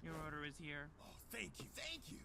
Your order is here. Oh, thank you. Thank you.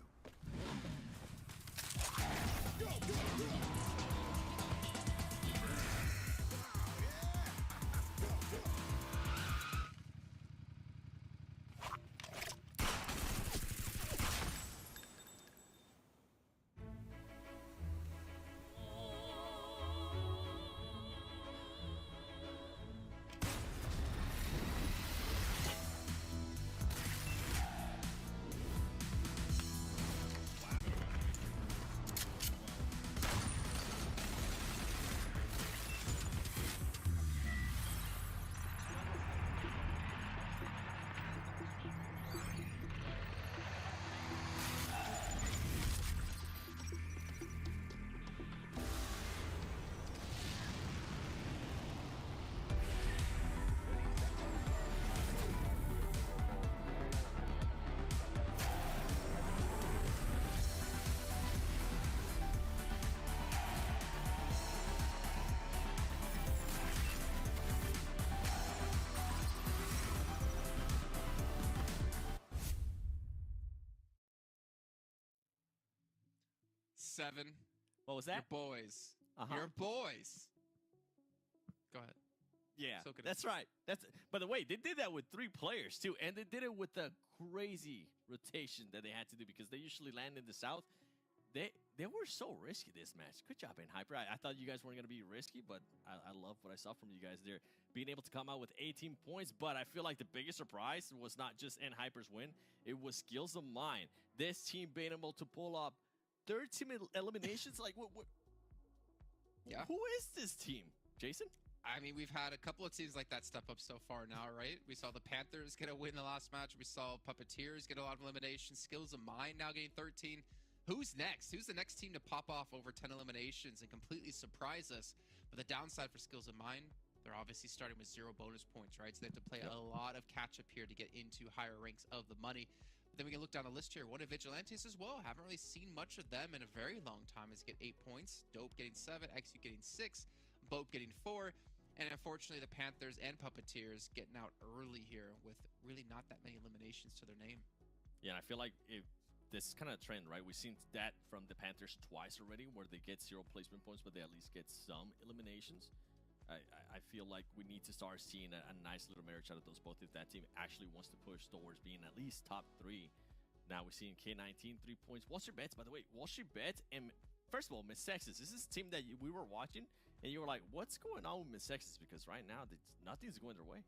Seven. What was that? Your boys. Uh-huh. Your boys. Go ahead. Yeah, So good. that's right. That's by the way, they did that with 3 players too, and they did it with a crazy rotation that they had to do because they usually land in the south. They were so risky this match. Good job, Hyper. I thought you guys weren't gonna be risky, but I love what I saw from you guys there, being able to come out with 18 points. But I feel like the biggest surprise was not just Hyper's win; it was Skills of Mine. This team being able to pull up 13 eliminations. Like what? Yeah. Who is this team, Jason? I mean, we've had a couple of teams like that step up so far now, right? We saw the Panthers get a win the last match. We saw Puppeteers get a lot of eliminations. Skills of Mine now getting 13. Who's next? Who's the next team to pop off over 10 eliminations and completely surprise us? But the downside for Skills of Mine, they're obviously starting with 0 bonus points, right? So they have to play a lot of catch-up here to get into higher ranks of the money. But then we can look down the list here. One of Vigilantes as well. Haven't really seen much of them in a very long time as get 8 points. Dope getting 7, XU getting 6, Bope getting 4. And unfortunately, the Panthers and Puppeteers getting out early here with really not that many eliminations to their name. Yeah, and I feel like if this kind of trend, right? We've seen that from the Panthers twice already, where they get 0 placement points, but they at least get some eliminations. I feel like we need to start seeing a nice little marriage out of those both if that team actually wants to push towards being at least top 3. Now we're seeing K19, 3 points. Wall Street Bets, by the way, Wall Street Bets, and first of all, Miss Sexes, this is a team that we were watching, and you were like, what's going on with Miss Sexes? Because right now, nothing's going their way.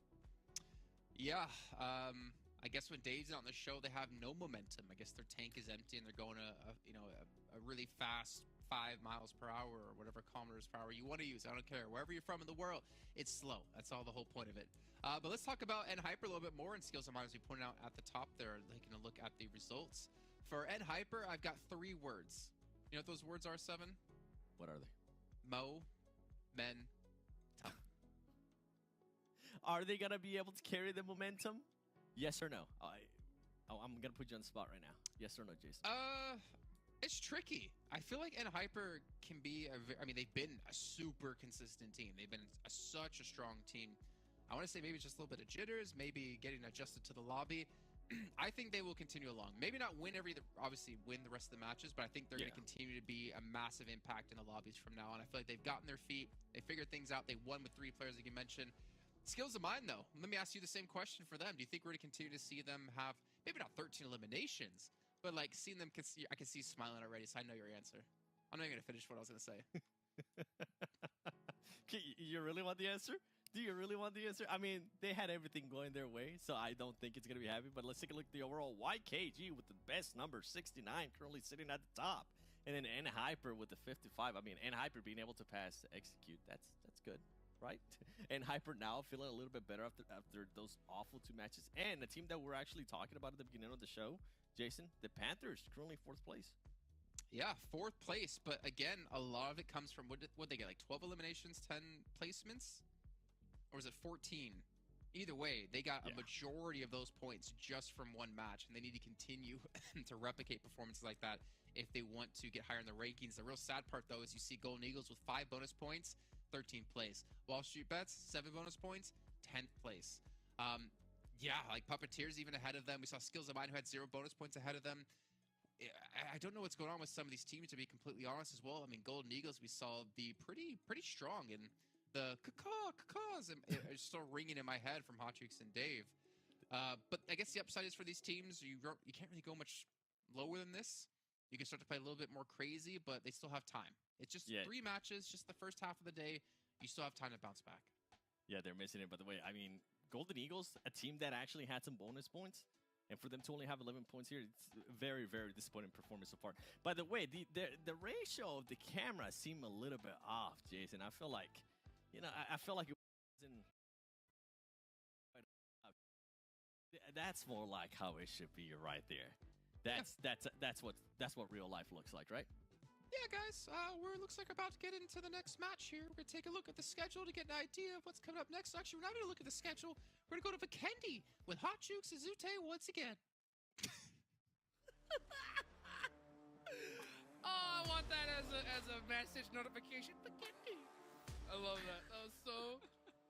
Yeah, I guess when Dave's on the show, they have no momentum. I guess their tank is empty, and they're going a really fast 5 miles per hour or whatever kilometers per hour you want to use. I don't care. Wherever you're from in the world, it's slow. That's all the whole point of it. But let's talk about Hyper a little bit more in Skills of Mine, as we pointed out at the top there, taking a look at the results. For Hyper, I've got 3 words. You know what those words are, 7? What are they? Mo, men, tum. Are they going to be able to carry the momentum? Yes or no? I'm going to put you on the spot right now. Yes or no, Jason? It's tricky. I feel like Hyper can be they've been a super consistent team. They've been such a strong team. I want to say maybe just a little bit of jitters, maybe getting adjusted to the lobby. I think they will continue along. Maybe not win obviously win the rest of the matches, but I think they're going to continue to be a massive impact in the lobbies from now on. I feel like they've gotten their feet. They figured things out. They won with 3 players, like you mentioned. Skills of Mine, though. Let me ask you the same question for them. Do you think we're going to continue to see them have maybe not 13 eliminations, but like seeing them? I can see you smiling already, so I know your answer. I'm not even going to finish what I was going to say. You really want the answer? Do you really want the answer? I mean, they had everything going their way, so I don't think it's going to be happy. But let's take a look at the overall. YKG with the best number, 69, currently sitting at the top. And then Hyper with the 55. I mean, Hyper being able to pass, execute, that's good, right? And Hyper now feeling a little bit better after those awful 2 matches. And the team that we're actually talking about at the beginning of the show, Jason, the Panthers, currently 4th place. Yeah, 4th place. But again, a lot of it comes from, what they get, like 12 eliminations, 10 placements? Or was it 14? Either way, they got a majority of those points just from 1 match, and they need to continue to replicate performances like that if they want to get higher in the rankings. The real sad part, though, is you see Golden Eagles with 5 bonus points, 13th place. Wall Street Bets, 7 bonus points, 10th place. Yeah, like Puppeteers even ahead of them. We saw Skills of Mine who had 0 bonus points ahead of them. I don't know what's going on with some of these teams, to be completely honest, as well. I mean, Golden Eagles, we saw be pretty strong, and the caws are still ringing in my head from Hotchooks and Dave. But I guess the upside is for these teams, you can't really go much lower than this. You can start to play a little bit more crazy, but they still have time. It's just 3 matches, just the first half of the day. You still have time to bounce back. Yeah, they're missing it. By the way, I mean, Golden Eagles, a team that actually had some bonus points, and for them to only have 11 points here, it's very, very disappointing performance so far. By the way, the ratio of the camera seemed a little bit off, Jason. I feel like, I feel like it wasn't. That's more like how it should be right there. That's what real life looks like, right? Yeah, guys, looks like we're about to get into the next match here. We're going to take a look at the schedule to get an idea of what's coming up next. Actually, we're not going to look at the schedule. We're going to go to Vikendi with Hotchooks and Zute once again. Oh, I want that as a message notification. Vikendi. I love that. That was so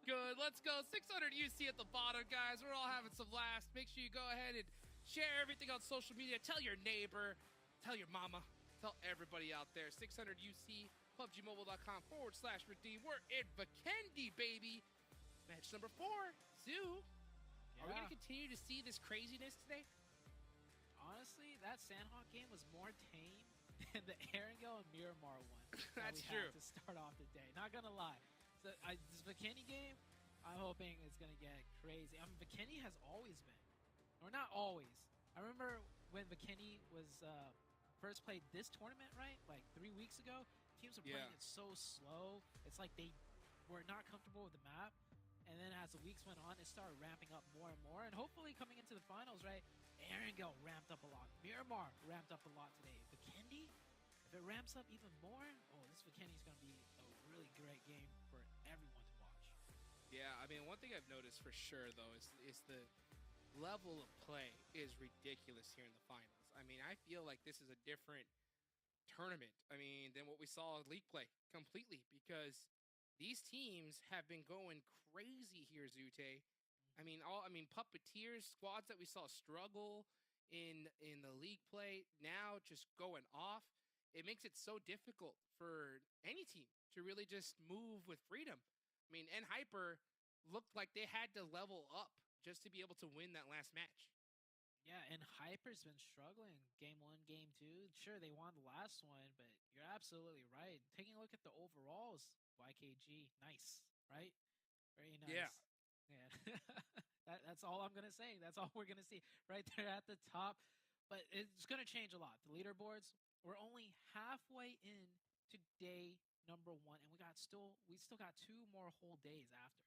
good. Let's go. 600 UC at the bottom, guys. We're all having some laughs. Make sure you go ahead and share everything on social media. Tell your neighbor. Tell your mama. Tell everybody out there. 600 UC, PUBGMobile.com/redeem. We're in Vikendi, baby. Match number 4. Zoo. Are we going to continue to see this craziness today? Honestly, that Sandhawk game was more tame than the Erangel and Miramar one. That's true. To start off the day. Not going to lie. So, this Vikendi game, I'm hoping it's going to get crazy. I mean, Vikendi has always been. Or not always. I remember when Vikendi was first played this tournament, right? Like 3 weeks ago, teams were playing it so slow. It's like they were not comfortable with the map. And then as the weeks went on, it started ramping up more and more. And hopefully coming into the finals, right? Erangel ramped up a lot. Miramar ramped up a lot today. Vikendi, if it ramps up even more, this Vikendi is going to be a really great game for everyone to watch. Yeah, I mean, one thing I've noticed for sure, though, is the level of play is ridiculous here in the finals. I mean, I feel like this is a different tournament, than what we saw in league play completely, because these teams have been going crazy here, Zute. Puppeteers, squads that we saw struggle in the league play, now just going off. It makes it so difficult for any team to really just move with freedom. And Hyper looked like they had to level up just to be able to win that last match. Yeah, and Hyper's been struggling game 1, game 2. Sure, they won the last one, but you're absolutely right. Taking a look at the overalls, YKG, nice, right? Very nice. Yeah. That's all I'm going to say. That's all we're going to see right there at the top. But it's going to change a lot. The leaderboards, we're only halfway in to day number 1, and we still got 2 more whole days after.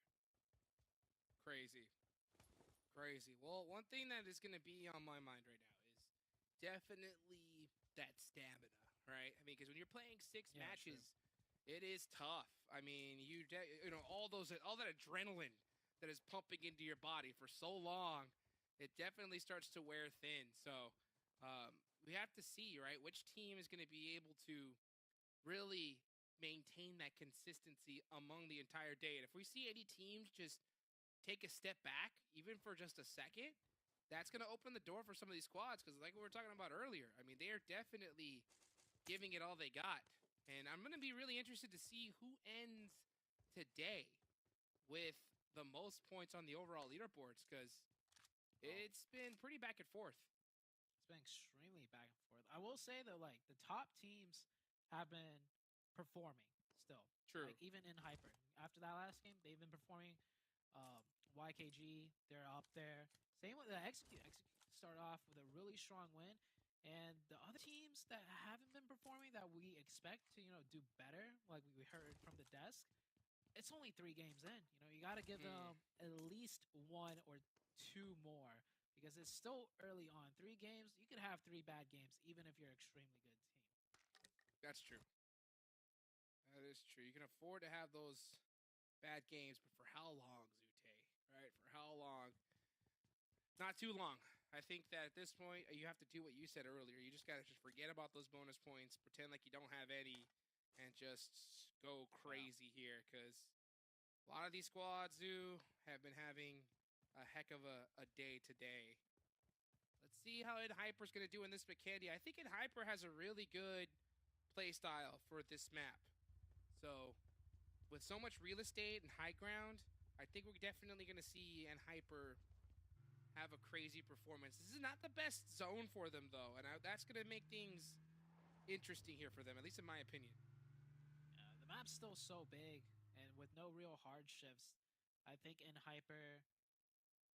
Crazy. Well, one thing that is going to be on my mind right now is definitely that stamina, right? Because when you're playing 6 matches, it is tough. All that adrenaline that is pumping into your body for so long, it definitely starts to wear thin. So we have to see, right, which team is going to be able to really maintain that consistency among the entire day. And if we see any teams just take a step back, even for just a second, that's going to open the door for some of these squads, because like we were talking about earlier, they are definitely giving it all they got. And I'm going to be really interested to see who ends today with the most points on the overall leaderboards, because it's been pretty back and forth. It's been extremely back and forth. I will say, though, like, the top teams have been performing still. True. Like, even in Hyper. After that last game, they've been performing. YKG, they're up there. Same with the Execute. Execute started off with a really strong win. And the other teams that haven't been performing that we expect to, do better, like we heard from the desk, it's only 3 games in. You got to give them at least 1 or 2 more, because it's still early on. 3 games, you could have 3 bad games, even if you're an extremely good team. That's true. That is true. You can afford to have those bad games, but for how long, Zute? Right? For how long? Not too long. I think that at this point, you have to do what you said earlier. You just got to forget about those bonus points, pretend like you don't have any, and just go crazy here, because a lot of these squads have been having a heck of a day today. Let's see how Hyper's going to do in this Vikendi. I think Hyper has a really good play style for this map. So with so much real estate and high ground, I think we're definitely going to see Hyper have a crazy performance. This is not the best zone for them, though, and that's going to make things interesting here for them, at least in my opinion. The map's still so big, and with no real hard shifts, I think Hyper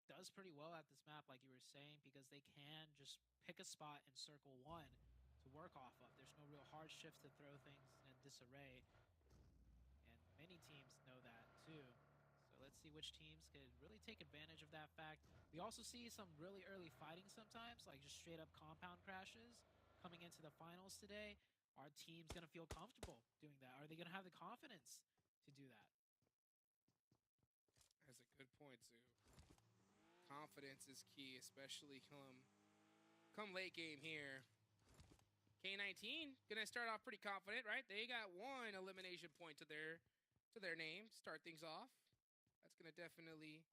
does pretty well at this map, like you were saying, because they can just pick a spot in Circle 1 to work off of. There's no real hard shift to throw things in disarray, and many teams know that, too. Let's see which teams could really take advantage of that fact. We also see some really early fighting sometimes, like just straight up compound crashes coming into the finals today. Are teams going to feel comfortable doing that? Are they going to have the confidence to do that? That's a good point, Zoo. Confidence is key, especially come late game here. K19 going to start off pretty confident, right? They got one elimination point to their name. Start things off. That's going to definitely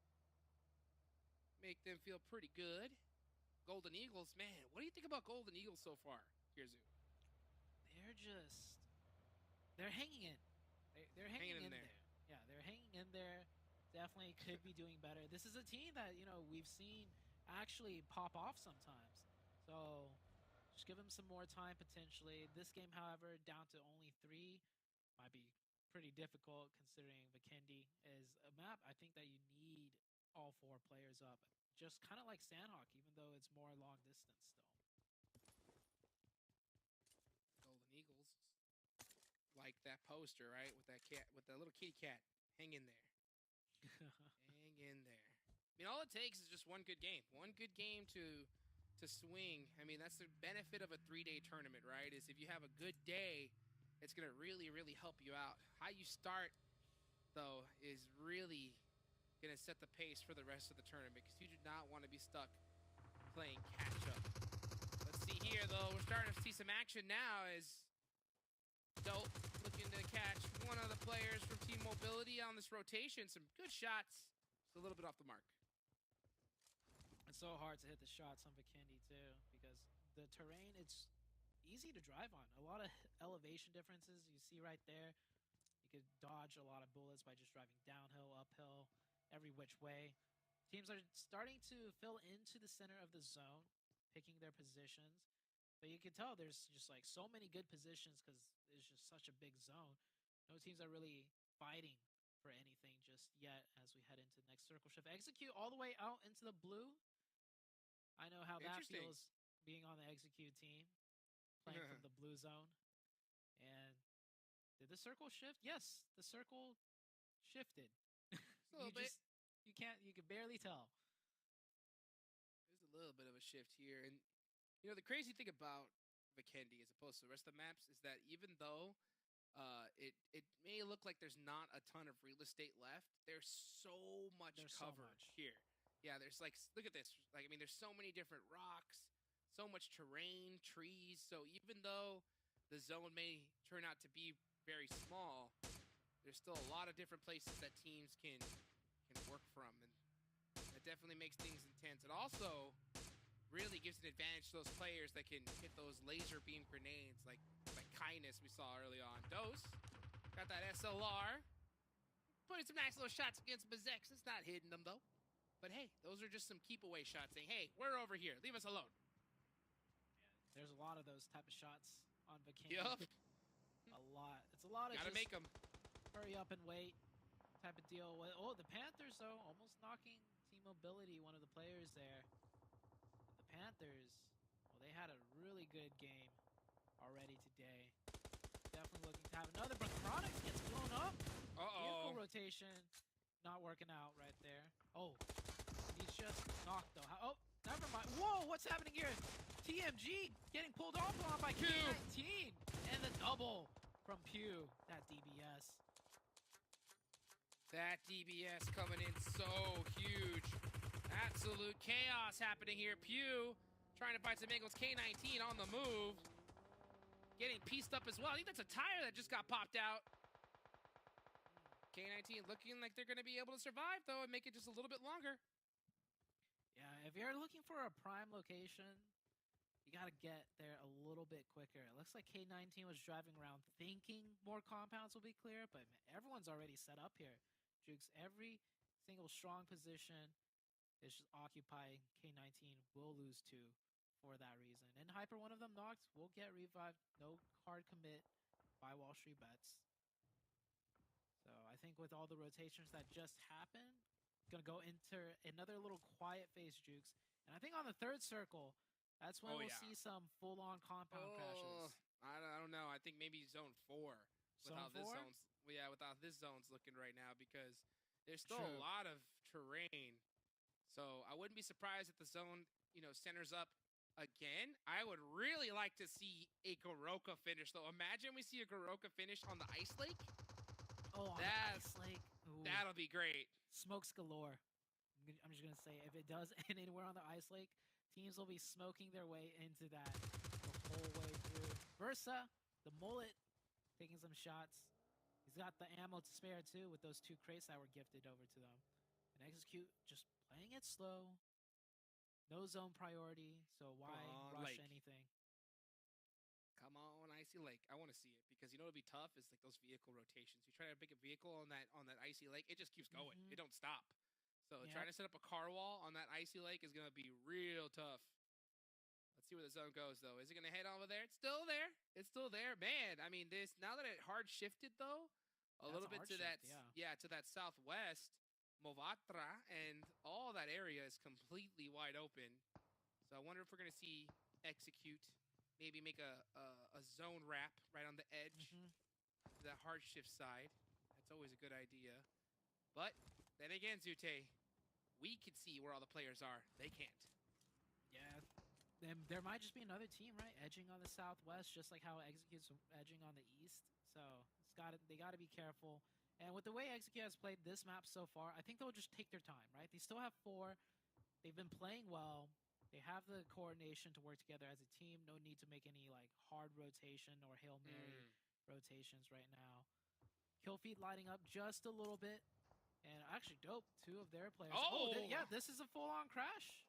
make them feel pretty good. Golden Eagles, man, what do you think about Golden Eagles so far here, Zoo? They're hanging in. They're hanging in there. Yeah, they're hanging in there. Definitely could be doing better. This is a team that, we've seen actually pop off sometimes. So just give them some more time potentially. This game, however, down to only 3 might be pretty difficult considering Vikendi is a map I think that you need all 4 players up, just kind of like Sandhawk, even though it's more long distance still. Golden Eagles, like that poster, right? With that cat, with that little kitty cat. Hang in there. Hang in there. I mean, all it takes is just one good game. One good game to swing. I mean, that's the benefit of a 3-day tournament, right? Is if you have a good day, it's going to really, really help you out. How you start, though, is really going to set the pace for the rest of the tournament because you do not want to be stuck playing catch-up. Let's see here, though. We're starting to see some action now as Dope looking to catch one of the players from Team Mobility on this rotation. Some good shots. Just a little bit off the mark. It's so hard to hit the shots on Vikendi, too, because the terrain, it's easy to drive on. A lot of elevation differences you see right there. You could dodge a lot of bullets by just driving downhill, uphill, every which way. Teams are starting to fill into the center of the zone, picking their positions. But you can tell there's just like so many good positions because it's just such a big zone. No teams are really fighting for anything just yet as we head into the next circle shift. Execute all the way out into the blue. I know how that feels being on the Execute team. Playing from the blue zone. And did the circle shift? Yes, the circle shifted. A little bit. You can barely tell. There's a little bit of a shift here. And, the crazy thing about Vikendi as opposed to the rest of the maps is that even though it may look like there's not a ton of real estate left, there's so much coverage here. Yeah, there's like, look at this. Like, I mean, there's so many different rocks. So much terrain, trees. So even though the zone may turn out to be very small, there's still a lot of different places that teams can work from, and that definitely makes things intense. It also really gives an advantage to those players that can hit those laser beam grenades, like Kindness we saw early on. Dose got that SLR, putting some nice little shots against Bazex. It's not hitting them though, but hey, those are just some keep away shots saying, "Hey, we're over here. Leave us alone." There's a lot of those type of shots on Vikendi. Yup. A lot. It's a lot of gotta make them. Hurry up and wait type of deal. Oh, the Panthers, though, almost knocking Team Mobility, one of the players there. The Panthers, well, they had a really good game already today. Definitely looking to have another, but Chronix gets blown up. Vehicle rotation not working out right there. Oh, he's just knocked, though. Oh, never mind. Whoa, what's happening here? TMG getting pulled off on by K19. And the double from Pew. That DBS. That DBS coming in so huge. Absolute chaos happening here. Pew trying to find some angles. K19 on the move. Getting pieced up as well. I think that's a tire that just got popped out. K19 looking like they're going to be able to survive, though, and make it just a little bit longer. if you're looking for a prime location, you got to get there a little bit quicker. It looks like K19 was driving around thinking more compounds will be clear, but everyone's already set up here. Jukes, every single strong position is just occupied. K19 will lose 2 for that reason. And Hyper, one of them knocked, will get revived. No hard commit by Wall Street Bets. So I think with all the rotations that just happened, going to go into another little quiet phase, Jukes. And I think on the third circle, that's when we'll see some full-on compound crashes. I don't know. I think maybe zone 4. Zone 4? Without this zone's looking right now, because there's still a lot of terrain. So I wouldn't be surprised if the zone, centers up again. I would really like to see a Goroka finish, though. Imagine we see a Goroka finish on the Ice Lake. Oh, on the Ice Lake. Ooh. That'll be great. Smokes galore. I'm just going to say, if it does end anywhere on the Ice Lake, teams will be smoking their way into that the whole way through. Versa, the mullet, taking some shots. He's got the ammo to spare, too, with those 2 crates that were gifted over to them. And Execute just playing it slow. No zone priority, so why rush anything? Come on, Icy Lake. I want to see it, because you know what'd be tough is like those vehicle rotations. You try to pick a vehicle on that Icy Lake, it just keeps going. It don't stop. So trying to set up a car wall on that Icy Lake is going to be real tough. Let's see where the zone goes, though. Is it going to head over there? It's still there. It's still there. Man, I mean, now that it hard shifted, though, a little bit to to that southwest, Movatra, and all that area is completely wide open. So I wonder if we're going to see Execute maybe make a zone wrap right on the edge to that hard shift side. That's always a good idea. But then again, Zute, we can see where all the players are. They can't. Yeah. There might just be another team, right? Edging on the southwest, just like how Execute's edging on the east. So they got to be careful. And with the way Execute has played this map so far, I think they'll just take their time, right? They still have 4. They've been playing well. They have the coordination to work together as a team. No need to make any like hard rotation or Hail Mary rotations right now. Kill feed lighting up just a little bit. And actually dope, 2 of their players. This is a full-on crash.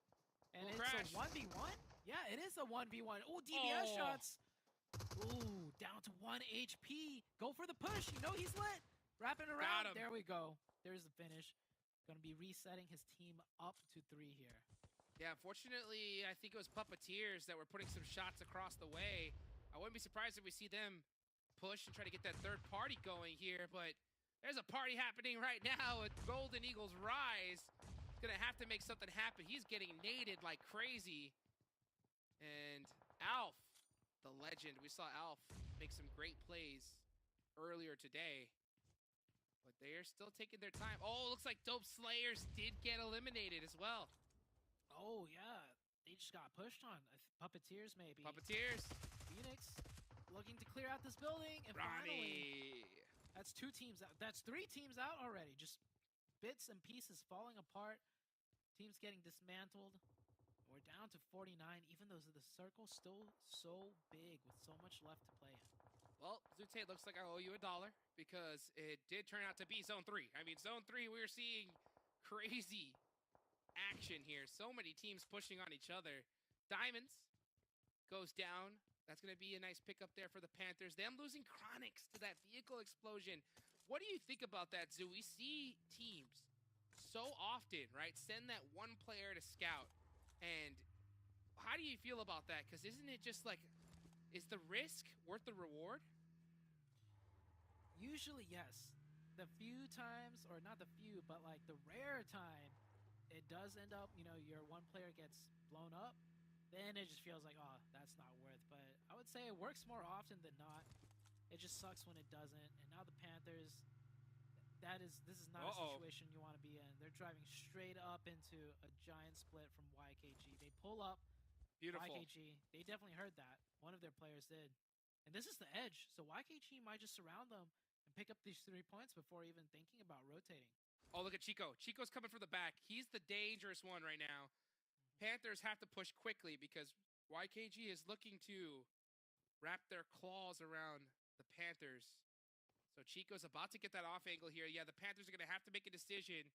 And it's a 1v1? Yeah, it is a 1v1. Oh, DBS shots. Ooh, down to 1 HP. Go for the push. You know he's lit. Wrapping around. There we go. There's the finish. Going to be resetting his team up to 3 here. Yeah, unfortunately, I think it was Puppeteers that were putting some shots across the way. I wouldn't be surprised if we see them push and try to get that third party going here, but there's a party happening right now with Golden Eagles Rise. He's going to have to make something happen. He's getting naded like crazy. And Alf, the legend. We saw Alf make some great plays earlier today. But they're still taking their time. Oh, looks like Dope Slayers did get eliminated as well. Oh, yeah. They just got pushed on. Puppeteers, maybe. Puppeteers. Phoenix looking to clear out this building. And finally, that's 2 teams out. That's 3 teams out already. Just bits and pieces falling apart. Teams getting dismantled. We're down to 49, even though the circle's still so big with so much left to play in. Well, Zute, it looks like I owe you $1 because it did turn out to be Zone 3. I mean, Zone 3, we're seeing crazy action here. So many teams pushing on each other. Diamonds goes down. That's going to be a nice pickup there for the Panthers. Them losing Chronics to that vehicle explosion. What do you think about that, Zoo? We see teams so often, right, send that one player to scout. And how do you feel about that? Because isn't it just like, is the risk worth the reward? Usually, yes. The few times, or not the few, but like the rare time, it does end up, your one player gets blown up, then it just feels like, oh, that's not worth. But I would say it works more often than not. It just sucks when it doesn't. And now the Panthers, this is not a situation you want to be in. They're driving straight up into a giant split from YKG. They pull up. Beautiful. YKG, they definitely heard that. One of their players did. And this is the edge. So YKG might just surround them and pick up these 3 points before even thinking about rotating. Oh, look at Chico. Chico's coming from the back. He's the dangerous one right now. Panthers have to push quickly because YKG is looking to wrap their claws around the Panthers. So Chico's about to get that off angle here. Yeah, the Panthers are going to have to make a decision.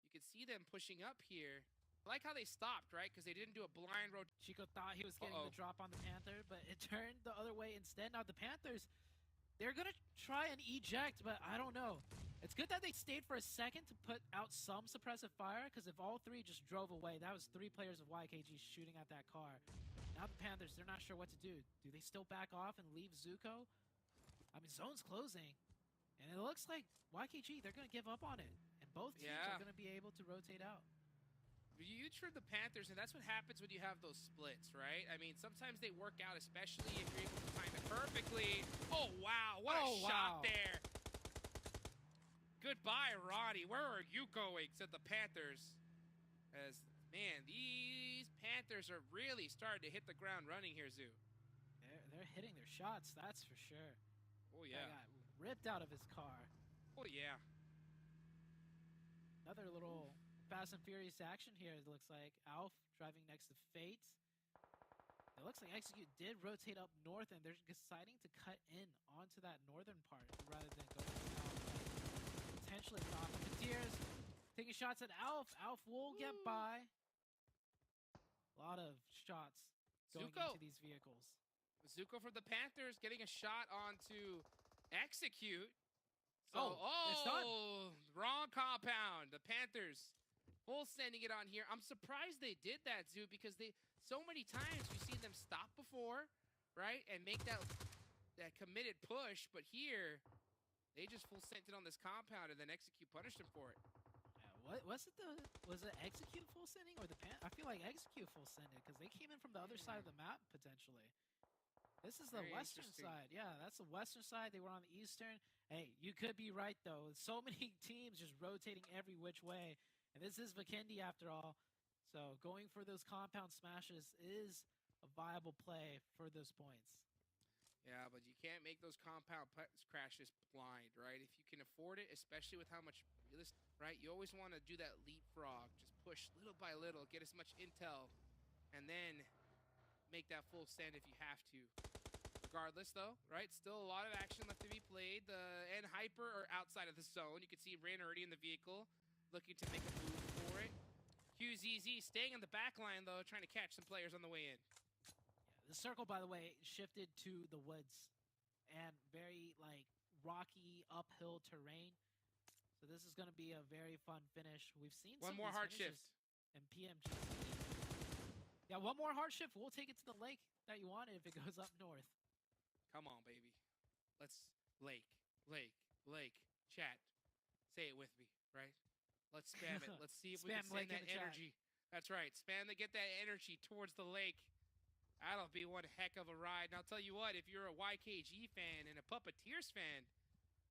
You can see them pushing up here. I like how they stopped, right? Because they didn't do a blind road. Chico thought he was getting the drop on the Panther, but it turned the other way instead. Now the Panthers, they're going to try and eject, but I don't know. It's good that they stayed for a second to put out some suppressive fire, because if all three just drove away, that was 3 players of YKG shooting at that car. Now the Panthers, they're not sure what to do. Do they still back off and leave Zuko? I mean, zone's closing, and it looks like YKG, they're going to give up on it, and both teams are going to be able to rotate out. You for the Panthers, and that's what happens when you have those splits, right? I mean, sometimes they work out, especially if you're able to time it perfectly. Oh, wow. What a shot there. Goodbye, Roddy. Where are you going? Said the Panthers. As, man, these Panthers are really starting to hit the ground running here, Zoo. They're hitting their shots, that's for sure. Oh, yeah. Got ripped out of his car. Oh, yeah. Another little Fast and Furious action here, it looks like. Alf driving next to Fate. It looks like Execute did rotate up north, and they're deciding to cut in onto that northern part rather than going south. Potentially not. Tears taking shots at Alf. Alf will get by. A lot of shots going into these vehicles. Zuko from the Panthers getting a shot onto Execute. So, it's done. Wrong compound. The Panthers full sending it on here. I'm surprised they did that, Zoo, because so many times we've seen them stop before, right, and make that committed push. But here, they just full sent it on this compound, and then Execute punished them for it. Yeah, was it Execute full sending or the I feel like Execute full sending because they came in from the other side of the map potentially. This is the western side. Yeah, that's the western side. They were on the eastern. Hey, you could be right, though. So many teams just rotating every which way. And this is Vikendi after all. So going for those compound smashes is a viable play for those points. Yeah, but you can't make those compound crashes blind, right? If you can afford it, especially with how much realist, right? You always want to do that leapfrog. Just push little by little, get as much intel, and then make that full send if you have to. Regardless, though, right? Still a lot of action left to be played. And Hyper are outside of the zone. You can see Rin already in the vehicle, looking to make a move for it. QZZ staying on the back line, though, trying to catch some players on the way in. Yeah, the circle, by the way, shifted to the woods and very, like, rocky uphill terrain. So this is going to be a very fun finish. We've seen one more hard shift in PMG. Yeah, one more hard shift. We'll take it to the lake that you wanted if it goes up north. Come on, baby. Let's lake. Chat. Say it with me, right? Let's spam it. Let's see if we can send that energy. That's right. Spam to get that energy towards the lake. That'll be one heck of a ride. And I'll tell you what, if you're a YKG fan and a Puppeteers fan,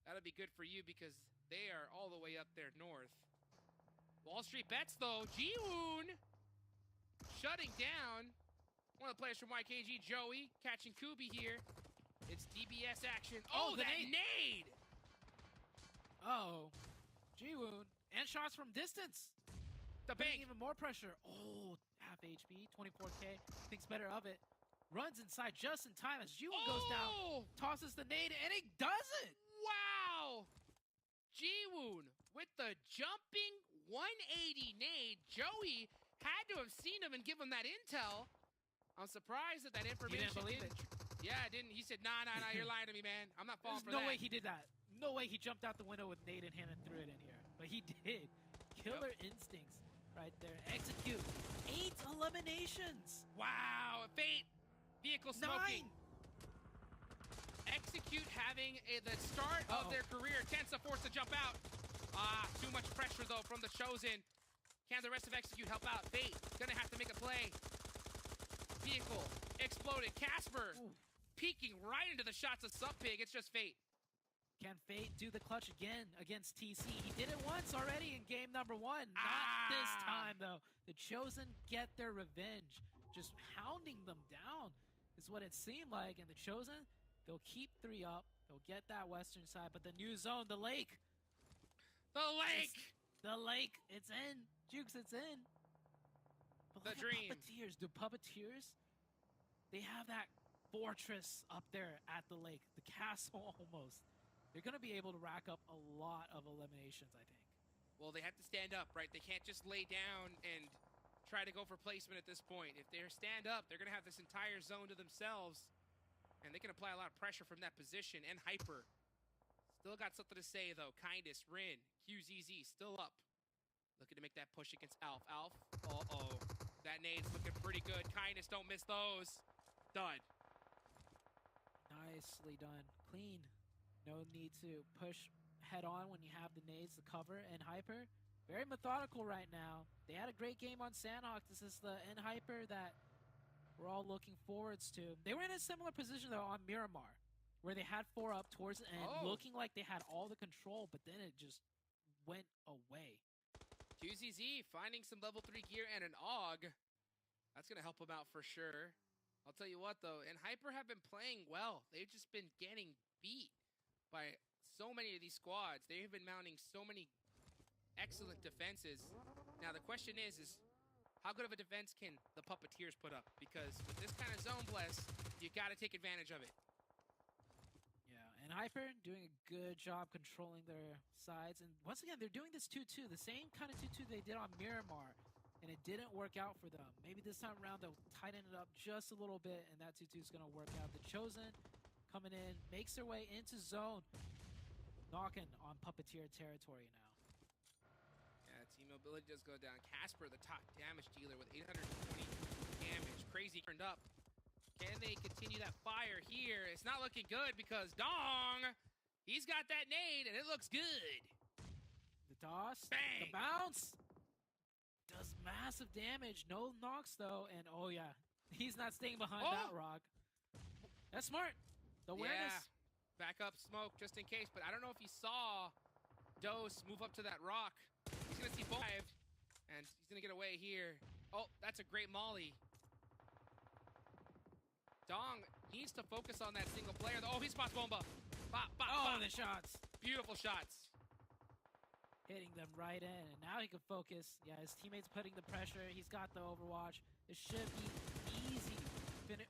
that'll be good for you because they are all the way up there north. Wall Street Bets, though. Jiwoon shutting down one of the players from YKG, Joey, catching Kubi here. It's DBS action. Oh, that nade! Oh, Jiwoon. And shots from distance. The bank. Even more pressure. Oh, half HP, 24K. Thinks better of it. Runs inside just in time as Jiwoon goes down. Tosses the nade, and he does it! Wow! Jiwoon with the jumping 180 nade. Joey had to have seen him and give him that intel. I'm surprised that information didn't believe it. Yeah, I didn't. He said, nah, you're lying to me, man. I'm not falling for that. No way he did that. No way he jumped out the window with nade in hand and threw it in here. But he did. Killer instincts right there. Execute. 8 eliminations. Wow. Fate. Vehicle smoking. 9. Execute having the start of their career. Tensa forced to jump out. Too much pressure, though, from the Chosen. Can the rest of Execute help out? Fate gonna have to make a play. Vehicle exploded. Casper peeking right into the shots of Subpig. It's just Fate. Can Fate do the clutch again against TC? He did it once already in game number 1. Not this time, though. The Chosen get their revenge. Just hounding them down is what it seemed like. And the Chosen, they'll keep 3 up. They'll get that western side. But the new zone, the lake. The lake! The lake. It's in. Jukes, it's in. But the dream. Puppeteers. Do Puppeteers? They have that fortress up there at the lake. The castle almost. They're going to be able to rack up a lot of eliminations, I think. Well, they have to stand up, right? They can't just lay down and try to go for placement at this point. If they stand up, they're going to have this entire zone to themselves, and they can apply a lot of pressure from that position. And Hyper still got something to say, though. Kindness, Rin, QZZ still up. Looking to make that push against Alf. Alf, uh-oh. That nade's looking pretty good. Kindness, don't miss those. Done. Nicely done. Clean. No need to push head on when you have the nades to cover. And Hyper, very methodical right now. They had a great game on Sandhawk. This is the Hyper that we're all looking forwards to. They were in a similar position, though, on Miramar, where they had 4 up towards the end, looking like they had all the control, but then it just went away. QZZ finding some level 3 gear and an AUG. That's going to help him out for sure. I'll tell you what, though, and Hyper have been playing well. They've just been getting beat by so many of these squads. They've been mounting so many excellent defenses. Now, the question is how good of a defense can the Puppeteers put up? Because with this kind of zone bless, you got to take advantage of it. And Hyper doing a good job controlling their sides. And once again, they're doing this 2-2, the same kind of 2-2 they did on Miramar, and it didn't work out for them. Maybe this time around they'll tighten it up just a little bit, and that 2-2 is going to work out. The Chosen coming in, makes their way into zone, knocking on Puppeteer territory now. Yeah, team mobility does go down. Casper, the top damage dealer with 820 damage. Crazy turned up. Can they continue that fire here? It's not looking good because Dong, he's got that nade and it looks good. The toss, bang, the bounce, does massive damage. No knocks though, and oh yeah, he's not staying behind that rock. That's smart. The awareness. Yeah, back up smoke just in case, but I don't know if he saw Dose move up to that rock. He's gonna see 5, and he's gonna get away here. Oh, that's a great molly. Dong needs to focus on that single player. Oh, he spots Bomba. Bop, bop, bop. The shots. Beautiful shots. Hitting them right in, and now he can focus. Yeah, his teammates putting the pressure. He's got the Overwatch. It should be easy.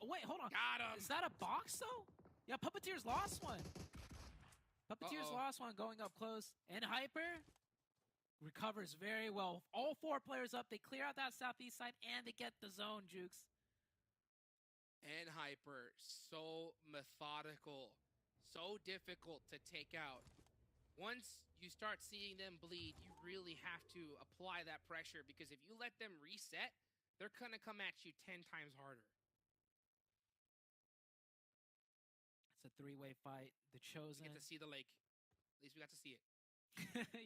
Oh, wait, hold on. Got him. Is that a box, though? Yeah, Puppeteers lost one. Puppeteers lost one going up close. And Hyper recovers very well. All 4 players up. They clear out that southeast side, and they get the zone, Jukes. And Hyper, so methodical, so difficult to take out. Once you start seeing them bleed, you really have to apply that pressure, because if you let them reset, they're gonna come at you 10 times harder. It's a 3-way fight. The Chosen. We get to see the lake. At least we got to see it.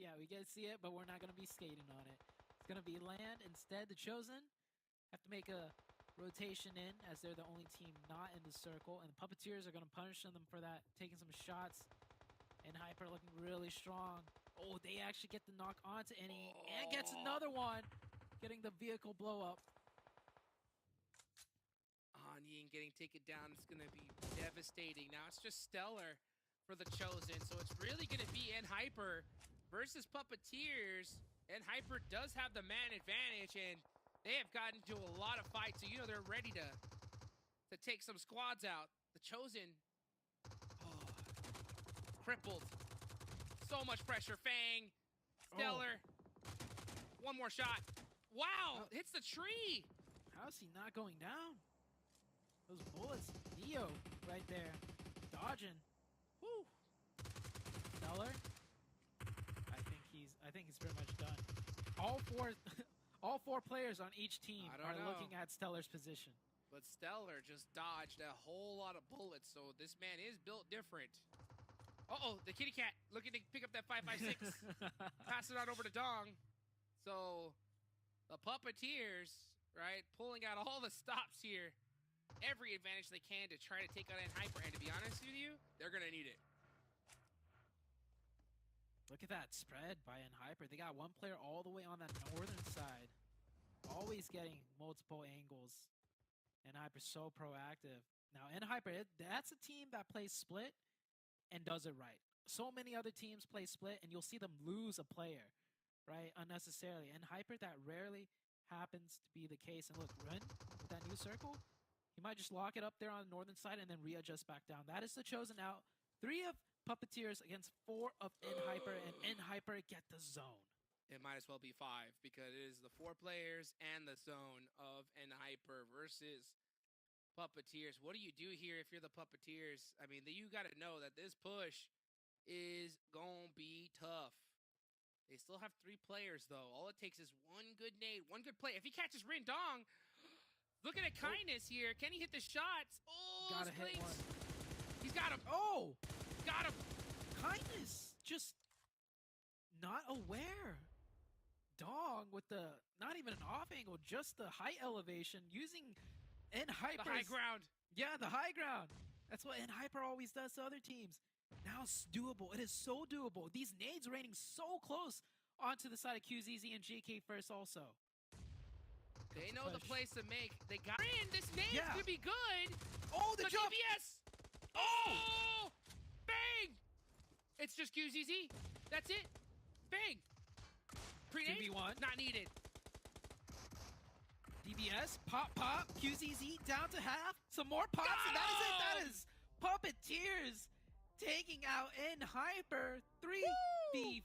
Yeah, we get to see it, but we're not gonna be skating on it. It's gonna be land instead. The Chosen have to make a rotation in, as they're the only team not in the circle, and the Puppeteers are going to punish them for that, taking some shots. And Hyper looking really strong. Oh, they actually get the knock onto Any, and gets another one, getting the vehicle blow up. Ani and getting taken down, it's going to be devastating. Now it's just Stellar for the Chosen, so it's really going to be Hyper versus Puppeteers. And Hyper does have the man advantage, and they have gotten into a lot of fights, so you know they're ready to take some squads out. The Chosen, crippled. So much pressure. Fang, Stellar, one more shot. Wow, hits the tree. How is he not going down? Those bullets, Neo right there, dodging. Woo. Stellar, I think he's pretty much done. All 4 players on each team are looking at Stellar's position. But Stellar just dodged a whole lot of bullets, so this man is built different. Uh-oh, the kitty cat looking to pick up that 5.56. Pass it on over to Dong. So the Puppeteers, right, pulling out all the stops here. Every advantage they can to try to take out Hyper. And to be honest with you, they're going to need it. Look at that spread by Hyper. They got 1 player all the way on that northern side. Always getting multiple angles. And Hyper's so proactive. Now, Hyper, that's a team that plays split and does it right. So many other teams play split, and you'll see them lose a player, right, unnecessarily. And Hyper, that rarely happens to be the case. And look, Rin, with that new circle, he might just lock it up there on the northern side and then readjust back down. That is the Chosen out. 3 of Puppeteers against 4 of Hyper, and Hyper get the zone. it might as well be 5 because it is the 4 players and the zone of NHyper versus Puppeteers. What do you do here if you're the Puppeteers? I mean, you got to know that this push is going to be tough. They still have 3 players, though. All it takes is one good nade, one good play. If he catches Rin Dong, looking at Kindness here. Can he hit the shots? Oh, gotta hit one. He's got him. Oh! Got him. Kindness just not aware. Dong with the, not even an off angle, just the height elevation, using NHyper. The high ground. Yeah, the high ground. That's what NHyper always does to other teams. Now it's doable. It is so doable. These nades raining so close onto the side of QZZ and GK first also. They know the place to make. They got in. This nade's gonna be good. Oh, the jump. DBS. Oh! Bang! It's just QZZ. That's it. Bang. Pre-nade? 2v1. Not needed. DBS, pop, QZZ down to half. Some more pops, and that is it. That is Puppeteers taking out NHyper 3v4.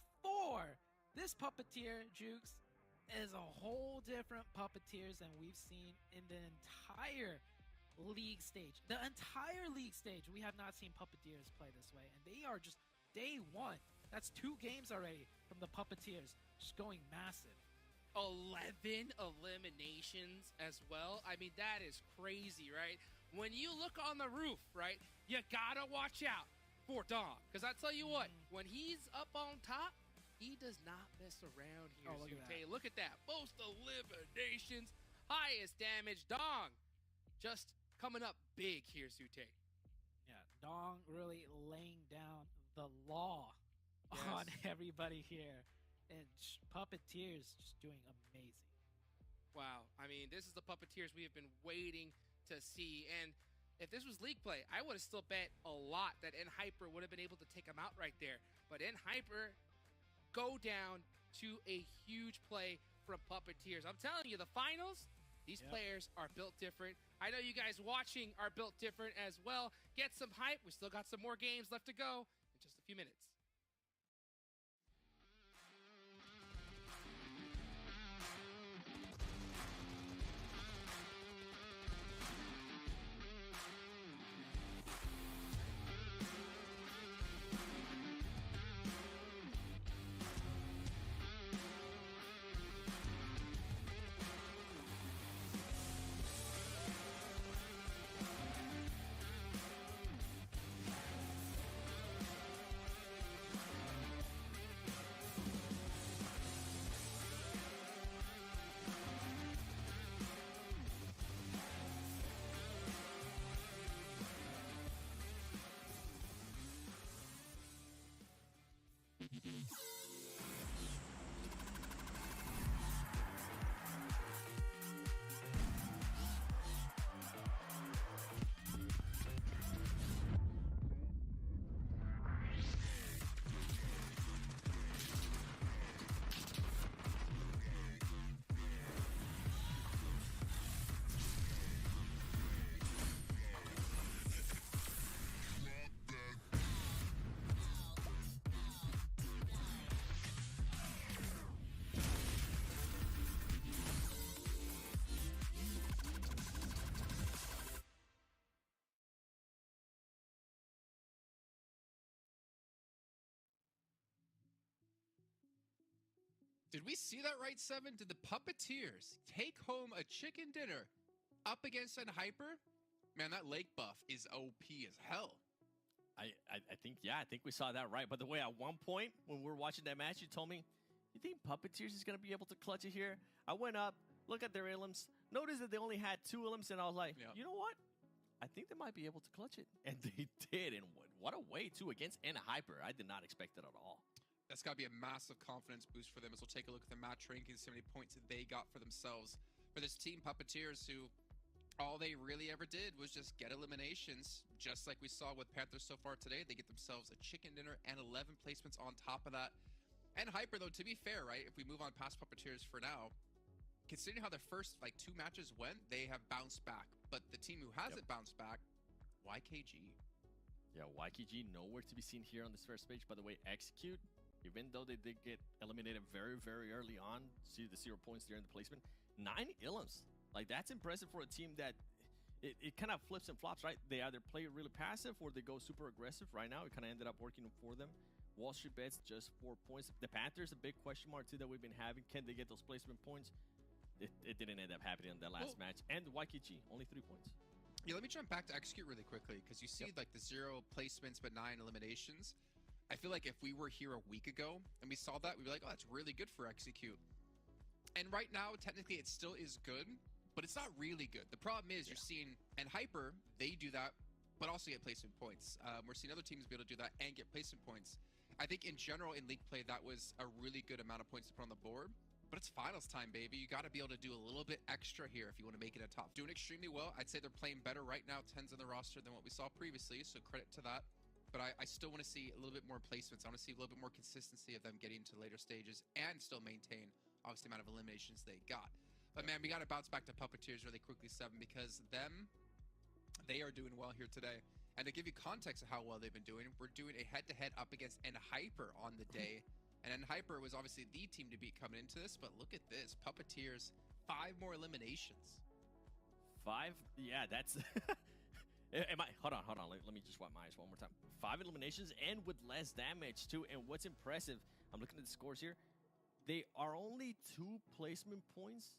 This Puppeteer, Jukes, is a whole different Puppeteers than we've seen in the entire league stage. The entire league stage, we have not seen Puppeteers play this way, and they are just day 1. That's 2 games already from the Puppeteers, just going massive. 11 eliminations as well. I mean, that is crazy, right? When you look on the roof, right, you gotta watch out for Dom. Because I tell you what, when he's up on top, he does not mess around here, Zute. Look at that. Most eliminations, highest damage. Dong just coming up big here, Zute. Yeah, Dong really laying down the law on everybody here. And Puppeteers just doing amazing. Wow. I mean, this is the Puppeteers we have been waiting to see. And if this was league play, I would have still bet a lot that NHyper would have been able to take him out right there. But NHyper go down to a huge play from Puppeteers. I'm telling you, the finals, these players are built different. I know you guys watching are built different as well. Get some hype. We still got some more games left to go in just a few minutes. Did we see that right, Seven? Did the Puppeteers take home a chicken dinner up against NHyper? Man, that Lake buff is OP as hell. I think, I think we saw that right. By the way, at one point when we were watching that match, you told me, you think Puppeteers is going to be able to clutch it here? I went up, look at their elims, noticed that they only had 2 elims, and I was like, you know what? I think they might be able to clutch it. And they did, and what a way, too, against NHyper. I did not expect it at all. That's got to be a massive confidence boost for them as we'll take a look at the match rankings, how many points they got for themselves. For this team, Puppeteers, who all they really ever did was just get eliminations, just like we saw with Panthers so far today. They get themselves a chicken dinner and 11 placements on top of that. NHyper, though, to be fair, right, if we move on past Puppeteers for now, considering how the first 2 matches went, they have bounced back. But the team who hasn't bounced back, YKG. Yeah, YKG nowhere to be seen here on this first page. By the way, Execute even though they did get eliminated very, very early on. See the 0 points there in the placement. 9 ilms. Like, that's impressive for a team that it kind of flips and flops, right? They either play really passive or they go super aggressive. Right now, it kind of ended up working for them. Wall Street Bets, just 4 points. The Panthers, a big question mark, too, that we've been having. Can they get those placement points? It didn't end up happening in that last match. And YKG, only 3 points. Yeah, let me jump back to Execute really quickly, because you see like the 0 placements but 9 eliminations. I feel like if we were here a week ago and we saw that, we'd be like, oh, that's really good for Execute. And right now, technically, it still is good, but it's not really good. The problem is you're seeing, and Hyper, they do that, but also get placement points. We're seeing other teams be able to do that and get placement points. I think in general in League play, that was a really good amount of points to put on the board. But it's finals time, baby. You got to be able to do a little bit extra here if you want to make it a top. Doing extremely well. I'd say they're playing better right now, 10s on the roster, than what we saw previously, so credit to that. But I still want to see a little bit more placements. I want to see a little bit more consistency of them getting to later stages and still maintain, obviously, the amount of eliminations they got. But, man, we got to bounce back to Puppeteers really quickly, Seven, because they are doing well here today. And to give you context of how well they've been doing, we're doing a head-to-head up against NHyper on the day. And NHyper was obviously the team to beat coming into this, but look at this. Puppeteers, 5 more eliminations. 5? Yeah, that's... Hold on. Let me just wipe my eyes one more time. 5 eliminations and with less damage, too. And what's impressive, I'm looking at the scores here. They are only 2 placement points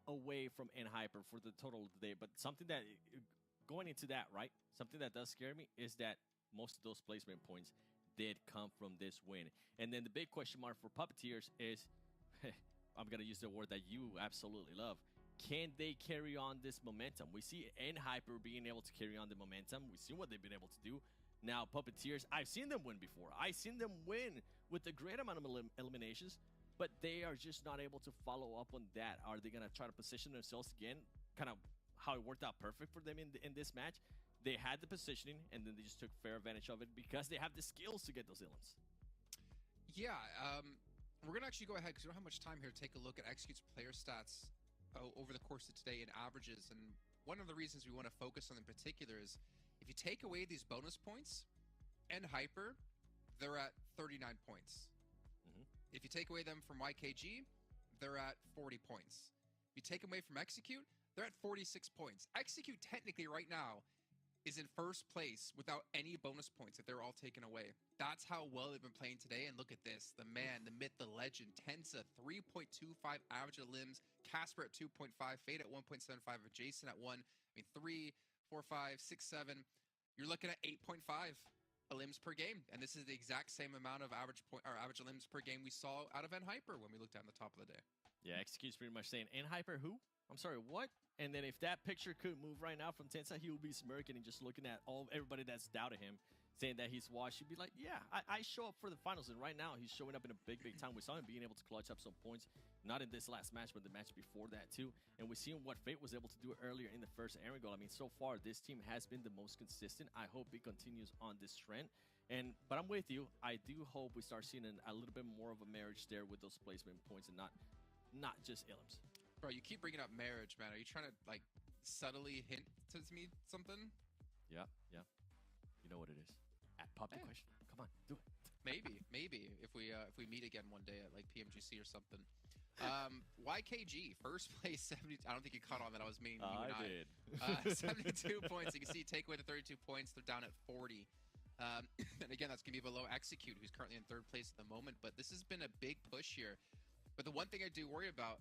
away from NHyper for the total of the day. But something that... Going into that, right? Something that does scare me is that most of those placement points did come from this win. And then the big question mark for Puppeteers is, I'm going to use the word that you absolutely love. Can they carry on this momentum? We see NHyper being able to carry on the momentum. We see what they've been able to do. Now, Puppeteers, I've seen them win before. I've seen them win with a great amount of eliminations, but they are just not able to follow up on that. Are they going to try to position themselves again, kind of how it worked out perfect for them in this match? They had the positioning, and then they just took fair advantage of it because they have the skills to get those illums. Yeah, we're going to actually go ahead because we don't have much time here to take a look at Execute's player stats over the course of today in averages. And one of the reasons we want to focus on in particular is if you take away these bonus points, NHyper, they're at 39 points. Mm-hmm. If you take away them from YKG, they're at 40 points. If you take them away from Execute, they're at 46 points. Execute technically right now is in first place without any bonus points if they're all taken away. That's how well they've been playing today. And look at this. The man, the myth, the legend, Tensa, 3.25 average of limbs. Casper at 2.5. Fade at 1.75. Jason at 1. I mean, 3, 4, 5, 6, 7. You're looking at 8.5 limbs per game. And this is the exact same amount of average limbs per game we saw out of NHyper when we looked down the top of the day. Yeah, Execute's pretty much saying, NHyper who? I'm sorry, what? And then if that picture could move right now from Tensa, he will be smirking and just looking at everybody that's doubted him, saying that he's washed. He'd be like, yeah, I show up for the finals. And right now, he's showing up in a big, big time. We saw him being able to clutch up some points, not in this last match, but the match before that, too. And we've seen what Fate was able to do earlier in the first Aaron goal. I mean, so far, this team has been the most consistent. I hope it continues on this trend. But I'm with you. I do hope we start seeing a little bit more of a marriage there with those placement points and not just ilms. Bro, you keep bringing up marriage, man. Are you trying to, like, subtly hint to me something? Yeah. You know what it is. At Puppet Question. Come on, do it. Maybe. If we meet again one day at, like, PMGC or something. YKG, first place, 70. I don't think you caught on that. I was meaning you and I did. 72 points. You can see take away the 32 points. They're down at 40. And again, that's going to be below Execute, who's currently in 3rd place at the moment. But this has been a big push here. But the one thing I do worry about,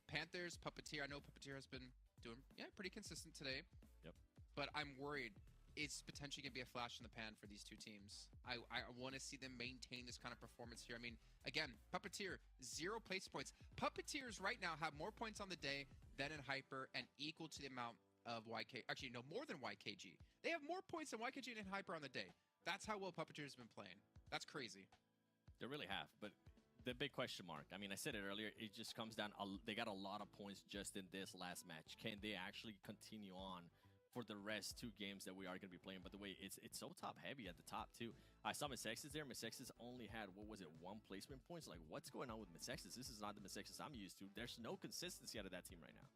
Panthers, Puppeteer. I know Puppeteer has been doing pretty consistent today. Yep. But I'm worried it's potentially going to be a flash in the pan for these two teams. I want to see them maintain this kind of performance here. I mean, again, Puppeteer, 0 place points. Puppeteers right now have more points on the day than NHyper and equal to the amount of YK. Actually, no, more than YKG. They have more points than YKG and NHyper on the day. That's how well Puppeteers have been playing. That's crazy. They really have, but the big question mark, I mean, I said it earlier, it just comes down, they got a lot of points just in this last match. Can they actually continue on for the rest 2 games that we are going to be playing? By the way, it's so top-heavy at the top, too. I saw Miss X's there. Miss X's only had, 1 placement points? Like, what's going on with Miss X's? This is not the Miss X's I'm used to. There's no consistency out of that team right now.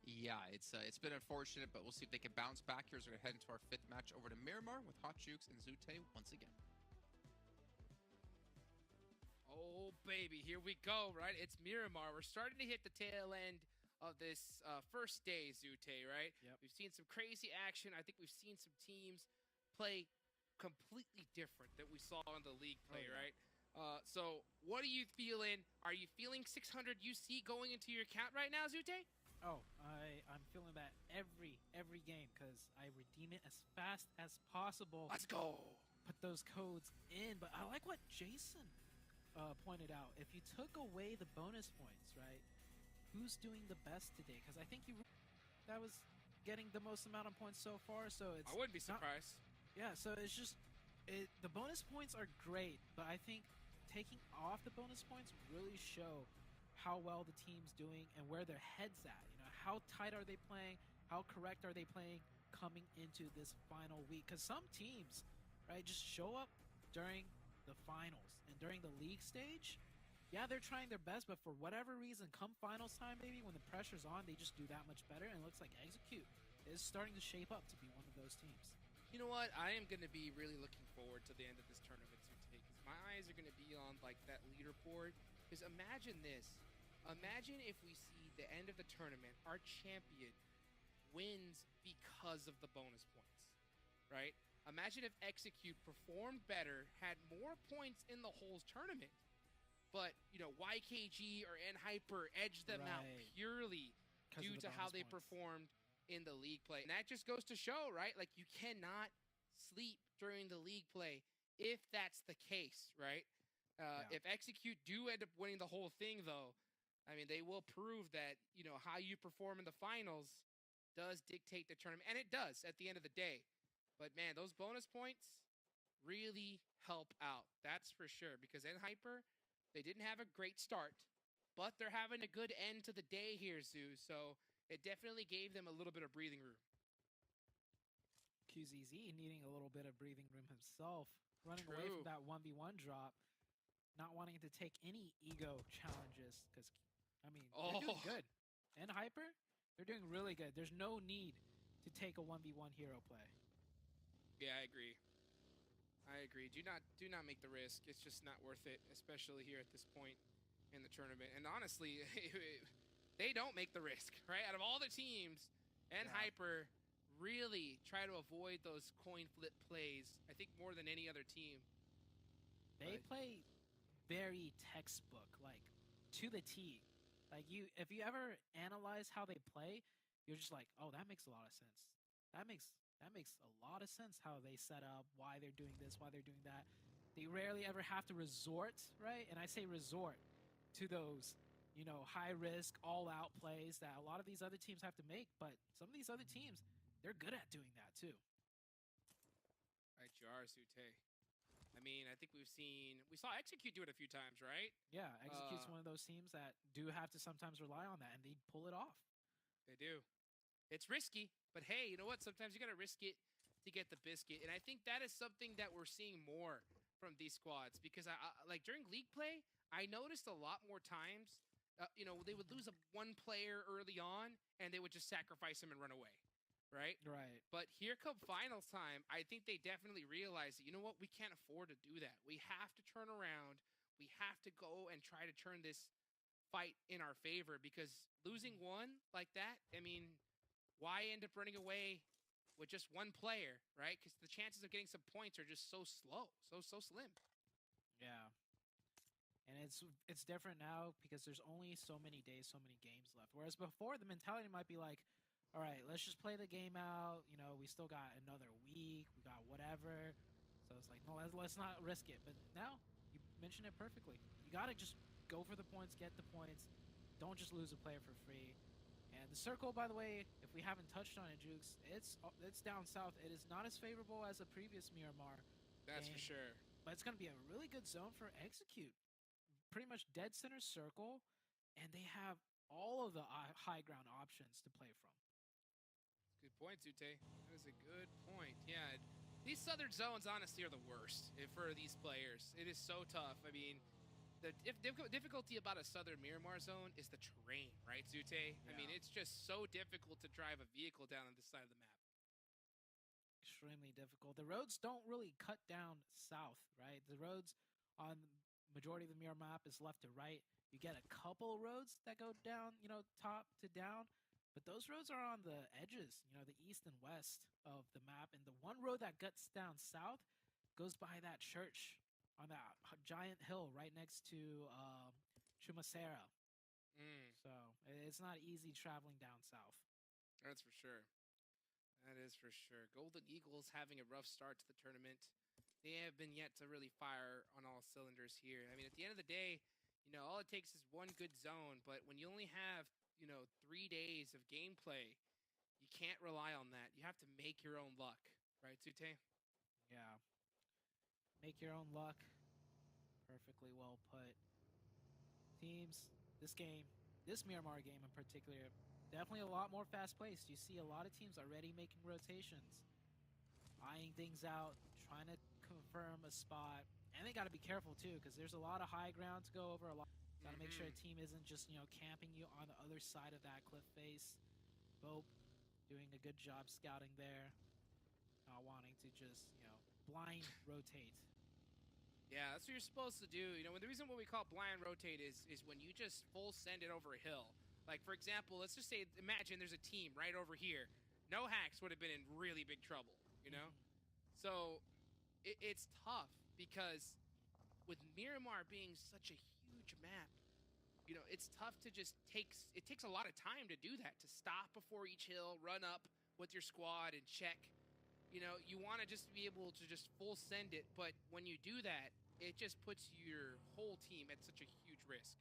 Yeah, it's been unfortunate, but we'll see if they can bounce back here as we're going to head into our 5th match over to Miramar with Hot Jukes and Zute once again. Oh, baby, here we go, right? It's Miramar. We're starting to hit the tail end of this first day, Zute, right? Yep. We've seen some crazy action. I think we've seen some teams play completely different that we saw in the league play, right? So what are you feeling? Are you feeling 600 UC going into your account right now, Zute? Oh, I'm feeling that every game because I redeem it as fast as possible. Let's go. Put those codes in, but I like what Jason pointed out. If you took away the bonus points, right? Who's doing the best today? Because I think that was getting the most amount of points so far. So it's I wouldn't be surprised. Yeah, so it's just the bonus points are great, but I think taking off the bonus points really show how well the team's doing and where their head's at. You know, how tight are they playing? How correct are they playing coming into this final week? Because some teams, right, just show up during the finals and during the league stage. Yeah, they're trying their best, but for whatever reason, come finals time, baby, when the pressure's on, they just do that much better. And it looks like Execute is starting to shape up to be one of those teams. You know what? I am going to be really looking forward to the end of this tournament, Zute, because my eyes are going to be on like that leaderboard. Because imagine this. Imagine if we see the end of the tournament, our champion wins because of the bonus points, right? Imagine if Execute performed better, had more points in the whole tournament, but, you know, YKG or NHyper edged them out purely due to how they performed in the league play. And that just goes to show, right? Like, you cannot sleep during the league play if that's the case, right? If Execute do end up winning the whole thing, though, I mean, they will prove that, you know, how you perform in the finals does dictate the tournament. And it does at the end of the day. But, man, those bonus points really help out. That's for sure. Because NHyper, they didn't have a great start, but they're having a good end to the day here, Zoo. So it definitely gave them a little bit of breathing room. QZZ needing a little bit of breathing room himself, running away from that 1v1 drop, not wanting to take any ego challenges because, I mean, they're doing good. NHyper, they're doing really good. There's no need to take a 1v1 hero play. Yeah, I agree. Do not make the risk. It's just not worth it, especially here at this point in the tournament. And honestly, they don't make the risk, right? Out of all the teams, NHyper really try to avoid those coin flip plays, I think more than any other team. They play very textbook, like to the T. Like if you ever analyze how they play, you're just like, oh, that makes a lot of sense. That makes a lot of sense how they set up, why they're doing this, why they're doing that. They rarely ever have to resort, right? And I say resort to those, you know, high risk, all out plays that a lot of these other teams have to make. But some of these other teams, they're good at doing that too. Right, you are, Zute. I mean, I think we saw Execute do it a few times, right? Yeah, Execute's one of those teams that do have to sometimes rely on that, and they pull it off. They do. It's risky, but hey, you know what? Sometimes you got to risk it to get the biscuit. And I think that is something that we're seeing more from these squads because I like during league play, I noticed a lot more times, you know, they would lose one player early on and they would just sacrifice him and run away. Right? Right. But here come finals time. I think they definitely realize that, you know what? We can't afford to do that. We have to turn around. We have to go and try to turn this fight in our favor because losing one like that, I mean, why end up running away with just one player, right? Because the chances of getting some points are just so slow, so slim. Yeah. And it's different now because there's only so many days, so many games left. Whereas before, the mentality might be like, all right, let's just play the game out. You know, we still got another week. We got whatever. So it's like, no, let's not risk it. But now, you mentioned it perfectly. You got to just go for the points, get the points. Don't just lose a player for free. And the circle, by the way, if we haven't touched on it, Jukes, it's down south. It is not as favorable as the previous Miramar. That's for sure. But it's going to be a really good zone for Execute. Pretty much dead center circle, and they have all of the high ground options to play from. Good point, Zute. That is a good point. Yeah, these southern zones, honestly, are the worst for these players. It is so tough. I mean, the difficulty about a southern Miramar zone is the terrain, right, Zute? Yeah. I mean, it's just so difficult to drive a vehicle down on this side of the map. Extremely difficult. The roads don't really cut down south, right? The roads on majority of the mirror map is left to right. You get a couple roads that go down, top to down, but those roads are on the edges, the east and west of the map. And the one road that guts down south goes by that church on that giant hill right next to Chumacera. So it's not easy traveling down south. That's for sure. That is for sure. Golden Eagles having a rough start to the tournament. They have been yet to really fire on all cylinders here. I mean, at the end of the day, all it takes is one good zone. But when you only have, 3 days of gameplay, you can't rely on that. You have to make your own luck. Right, Tsute? Yeah. Make your own luck. Perfectly well put. Teams, this game, this Miramar game in particular, definitely a lot more fast-paced. You see a lot of teams already making rotations, eyeing things out, trying to confirm a spot. And they got to be careful, too, because there's a lot of high ground to go over. Got to make sure a team isn't just, camping you on the other side of that cliff face. Bope doing a good job scouting there. Not wanting to just, blind rotate. Yeah, that's what you're supposed to do. The reason what we call blind rotate is when you just full send it over a hill. Like, for example, let's just say, imagine there's a team right over here. No hacks would have been in really big trouble, So it's tough because with Miramar being such a huge map, it's tough to just it takes a lot of time to do that, to stop before each hill, run up with your squad and check. You want to just be able to just full send it, but when you do that, it just puts your whole team at such a huge risk.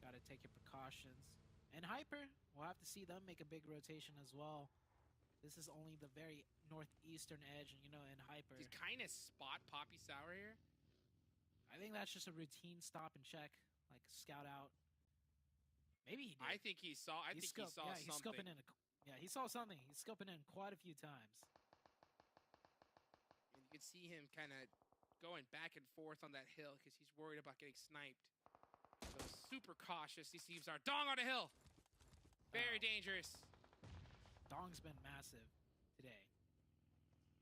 Got to take your precautions. And Hyper, we'll have to see them make a big rotation as well. This is only the very northeastern edge, and in Hyper. He's kind of spot Poppy Sour here. I think that's just a routine stop and check, like scout out. Maybe he did. I think he saw something. He's scoping in. He saw something. He's scoping in quite a few times. And you can see him kind of going back and forth on that hill because he's worried about getting sniped. So super cautious these teams are. Dong on the hill. Very dangerous. Dong's been massive today.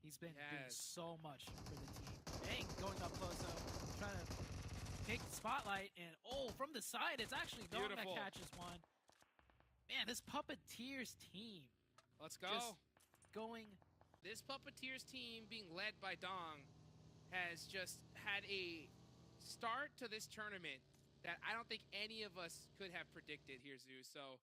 He's been doing so much for the team. Bang, going up close though, trying to take the spotlight, and from the side, it's actually Dong that catches one. Man, this Puppeteers team. Let's go. Just going. This Puppeteers team being led by Dong has just had a start to this tournament that I don't think any of us could have predicted here, Zeus. So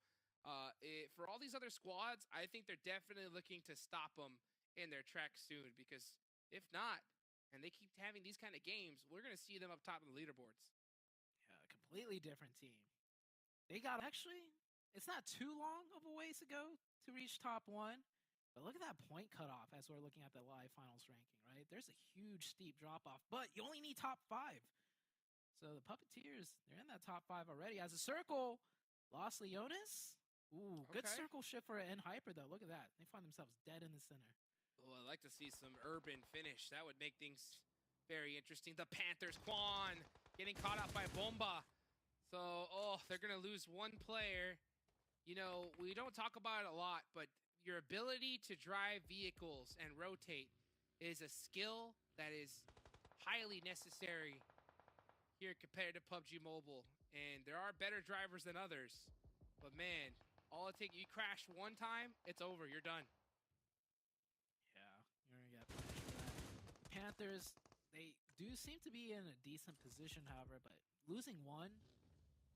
for all these other squads, I think they're definitely looking to stop them in their tracks soon, because if not, and they keep having these kind of games, we're going to see them up top of the leaderboards. Yeah, a completely different team. They got it's not too long of a ways to go to reach top 1. But look at that point cutoff as we're looking at the live finals ranking, right? There's a huge steep drop-off, but you only need top 5. So the Puppeteers, they're in that top 5 already. As a circle, Los Leones. Ooh, good circle shift for an Hyper, though. Look at that. They find themselves dead in the center. Oh, I'd like to see some urban finish. That would make things very interesting. The Panthers, Quan, getting caught out by Bomba. So, they're going to lose one player. We don't talk about it a lot, but your ability to drive vehicles and rotate is a skill that is highly necessary here in competitive PUBG Mobile. And there are better drivers than others. But man, all it takes, you crash one time, it's over. You're done. Yeah, you're going to get punished for that. Panthers, they do seem to be in a decent position, however, but losing one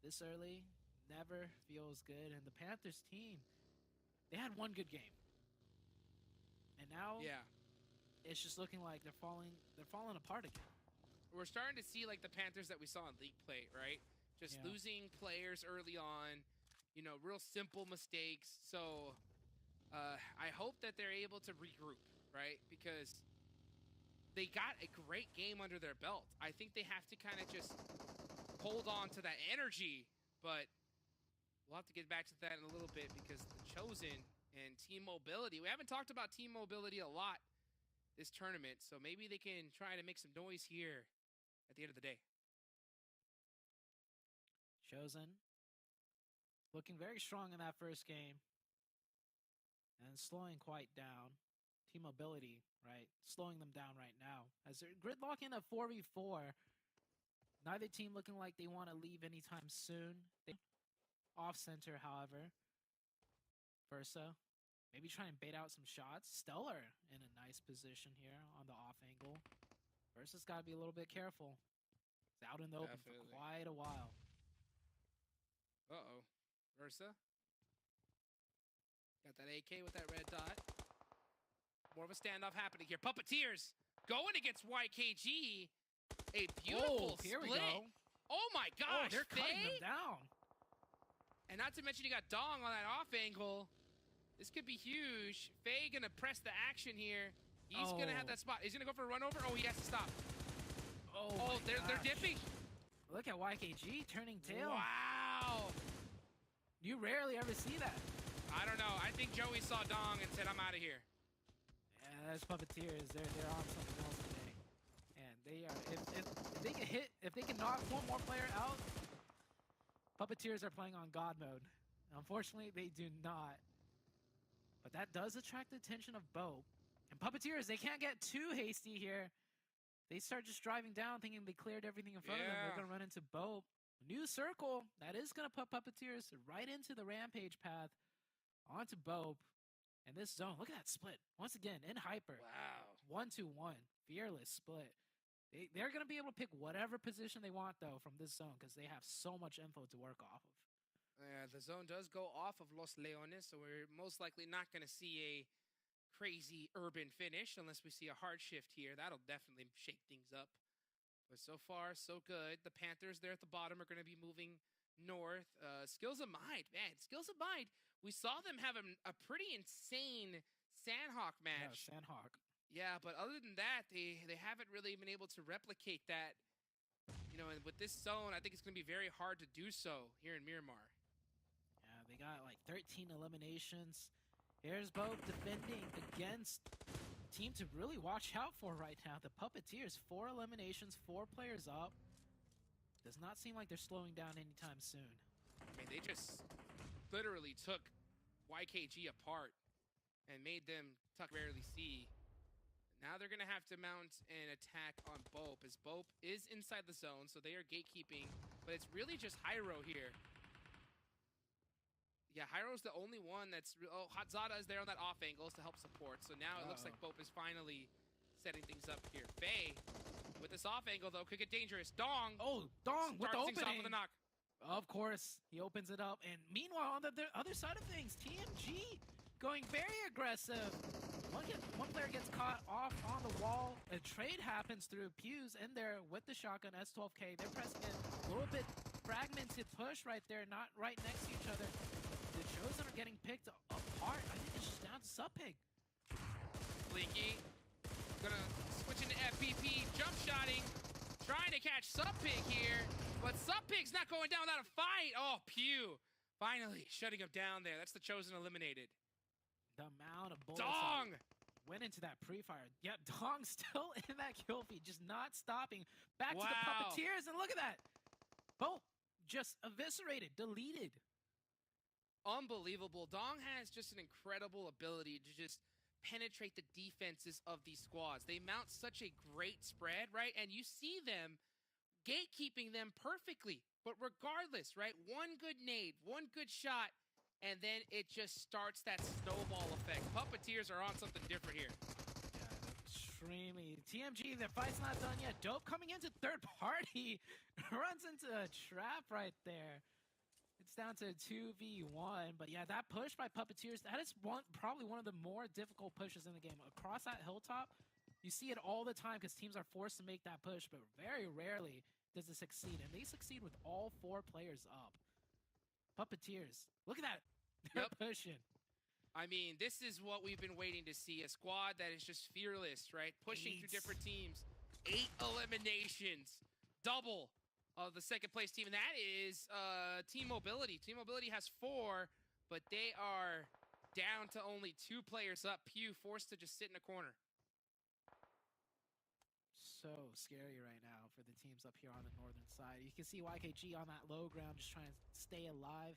this early never feels good. And the Panthers team, they had one good game, and now it's just looking like they're falling apart again. We're starting to see like the Panthers that we saw in League Play, right? Just losing players early on, real simple mistakes. So I hope that they're able to regroup, right? Because they got a great game under their belt. I think they have to kind of just hold on to that energy, but we'll have to get back to that in a little bit, because the Chosen and team mobility, we haven't talked about team mobility a lot this tournament, so maybe they can try to make some noise here at the end of the day. Chosen looking very strong in that first game and slowing quite down. team mobility, right? Slowing them down right now. As they're gridlocking a 4v4, neither team looking like they want to leave anytime soon. Off center, however. Versa, maybe try and bait out some shots. Stellar in a nice position here on the off angle. Versa's got to be a little bit careful. It's out in the open for quite a while. Uh-oh. Versa. Got that AK with that red dot. More of a standoff happening here. Puppeteers going against YKG. A beautiful split. Here we go. Oh my gosh, they're cutting them down. And not to mention you got Dong on that off angle. This could be huge. Faye gonna press the action here. He's gonna have that spot. He's gonna go for a run over. Oh, he has to stop. Oh, they're dipping. Look at YKG turning tail. Wow. You rarely ever see that. I don't know. I think Joey saw Dong and said, I'm out of here. Yeah, that's Puppeteers. They're on something else today. And they are if they can hit, if they can knock one more player out, Puppeteers are playing on God mode. Unfortunately, they do not. But that does attract the attention of Bo. And Puppeteers, they can't get too hasty here. They start just driving down, thinking they cleared everything in front of them. They're going to run into Bo. New circle. That is going to put Puppeteers right into the rampage path. Onto Bo. And this zone, look at that split. Once again, in hyper. Wow. 1-2-1. Fearless split. They're going to be able to pick whatever position they want, though, from this zone, because they have so much info to work off of. The zone does go off of Los Leones, so we're most likely not going to see a crazy urban finish unless we see a hard shift here. That'll definitely shake things up. But so far, so good. The Panthers there at the bottom are going to be moving north. Skills of Mind, man. Skills of Mind. We saw them have a pretty insane Sandhawk match. Yeah, Sandhawk. Yeah, but other than that, they haven't really been able to replicate that. You know, and with this zone, I think it's going to be very hard to do so here in Miramar. Yeah, they got like 13 eliminations. Here's Bo defending against a team to really watch out for right now. The Puppeteers, 4 eliminations, 4 players up. Does not seem like they're slowing down anytime soon. I mean, they just literally took YKG apart and made them tuck rarely see. Now they're going to have to mount an attack on Bope, as Bope is inside the zone, so they are gatekeeping. But it's really just Hyro here. Yeah, Hyro's the only one that's... Oh, Hatzada is there on that off angles to help support. So now it looks like Bope is finally setting things up here. Faye, with this off angle, though, could get dangerous. Dong! Oh, Dong with the opening! Off with a knock. Of course, he opens it up. And meanwhile, on the other side of things, TMG going very aggressive. One player gets caught off on the wall. A trade happens through Pews in there with the shotgun S12K. They're pressing in a little bit fragmented push right there, not right next to each other. The Chosen are getting picked apart. I think it's just down to Suppig. Blinky gonna switch into FPP, jump shotting, trying to catch Suppig here, but Suppig's not going down without a fight. Oh, Pew finally shutting him down there. That's the Chosen eliminated. The amount of bullets Dong went into that pre-fire. Yep, Dong still in that kill feed, just not stopping. Back to the Puppeteers, and look at that. Both just eviscerated, deleted. Unbelievable. Dong has just an incredible ability to just penetrate the defenses of these squads. They mount such a great spread, right? And you see them gatekeeping them perfectly. But regardless, right? One good nade, one good shot, and then it just starts that snowball effect. Puppeteers are on something different here. Yeah, extremely. TMG, the fight's not done yet. Dope coming into third party. Runs into a trap right there. It's down to 2v1. But yeah, that push by Puppeteers, that is probably one of the more difficult pushes in the game. Across that hilltop, you see it all the time because teams are forced to make that push, but very rarely does it succeed. And they succeed with all 4 players up. Puppeteers. Look at that. They're pushing. I mean, this is what we've been waiting to see. A squad that is just fearless, right? Pushing through different teams. 8 eliminations. Double of the second place team. And that is Team Mobility. Team Mobility has 4, but they are down to only 2 players up. Pew forced to just sit in a corner. So scary right now for the teams up here on the northern side. You can see YKG on that low ground just trying to stay alive.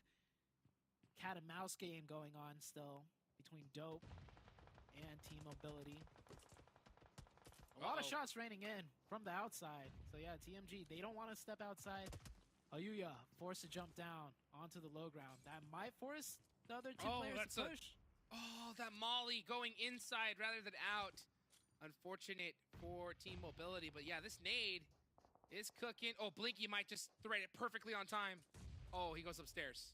Cat and mouse game going on still between Dope and Team Mobility. A lot of shots raining in from the outside. So yeah, TMG, they don't want to step outside. Ayuya forced to jump down onto the low ground. That might force the other two players to push. Oh, that molly going inside rather than out. Unfortunate for Team Mobility, but yeah, this nade is cooking. Oh, Blinky might just thread it perfectly on time. Oh, he goes upstairs.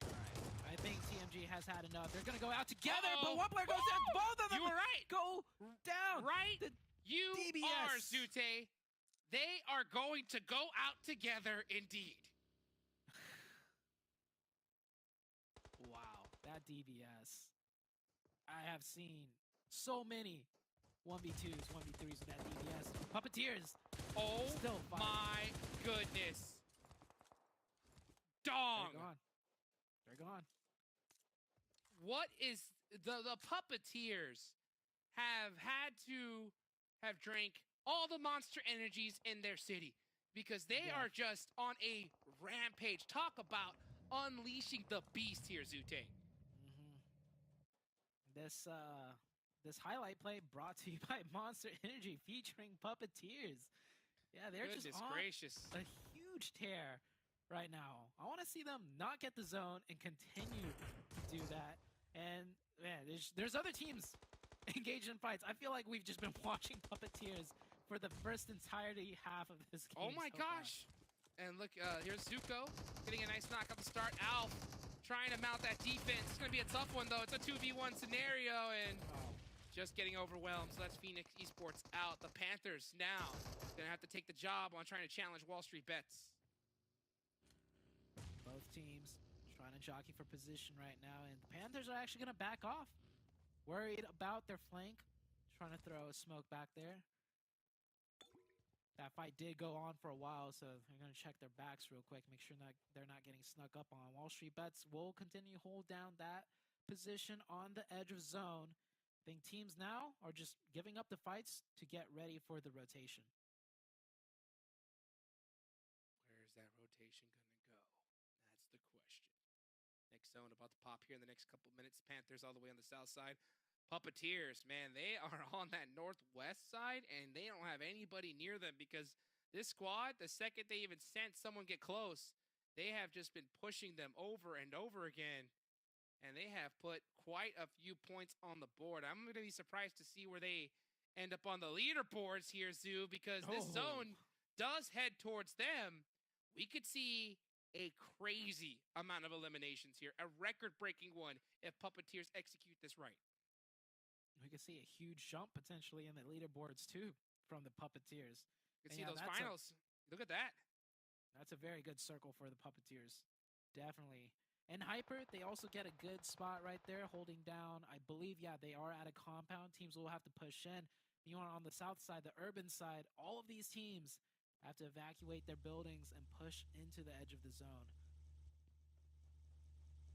All right. I think TMG has had enough. They're going to go out together, but one player goes down. Both of them you were right. Go down. Right? You DBS. are, Zute. They are going to go out together indeed. Wow, that DBS. I have seen so many 1v2s, 1v3s with that DBS. Puppeteers. Oh still my goodness. Dong. They're gone. They're gone. What is the Puppeteers have had to have drank all the monster energies in their city because they are just on a rampage. Talk about unleashing the beast here, Zute. This highlight play brought to you by Monster Energy featuring Puppeteers. Yeah, they're just on a huge tear right now. I want to see them not get the zone and continue to do that. And man, there's other teams engaged in fights. I feel like we've just been watching Puppeteers for the first entirety half of this game. Oh my gosh. And look, here's Zuko getting a nice knock at the start. Alf trying to mount that defense. It's going to be a tough one, though. It's a 2v1 scenario, and just getting overwhelmed. So that's Phoenix Esports out. The Panthers now going to have to take the job on trying to challenge Wall Street Bets. Both teams trying to jockey for position right now, and the Panthers are actually going to back off. Worried about their flank, trying to throw a smoke back there. That fight did go on for a while, so they're going to check their backs real quick, make sure that they're not getting snuck up on. Wall Street Bets will continue to hold down that position on the edge of zone. I think teams now are just giving up the fights to get ready for the rotation. Where's that rotation going to go? That's the question. Next zone about to pop here in the next couple minutes. Panthers all the way on the south side. Puppeteers, man, they are on that northwest side, and they don't have anybody near them because this squad, the second they even sense someone get close, they have just been pushing them over and over again, and they have put quite a few points on the board. I'm going to be surprised to see where they end up on the leaderboards here, Zoo, because this zone does head towards them. We could see a crazy amount of eliminations here, a record-breaking one if Puppeteers execute this right. We could see a huge jump potentially in the leaderboards too from the Puppeteers. You can see those finals. Look at that. That's a very good circle for the Puppeteers. Definitely. And Hyper, they also get a good spot right there holding down. I believe, yeah, they are at a compound. Teams will have to push in. You know, on the south side, the urban side, all of these teams have to evacuate their buildings and push into the edge of the zone.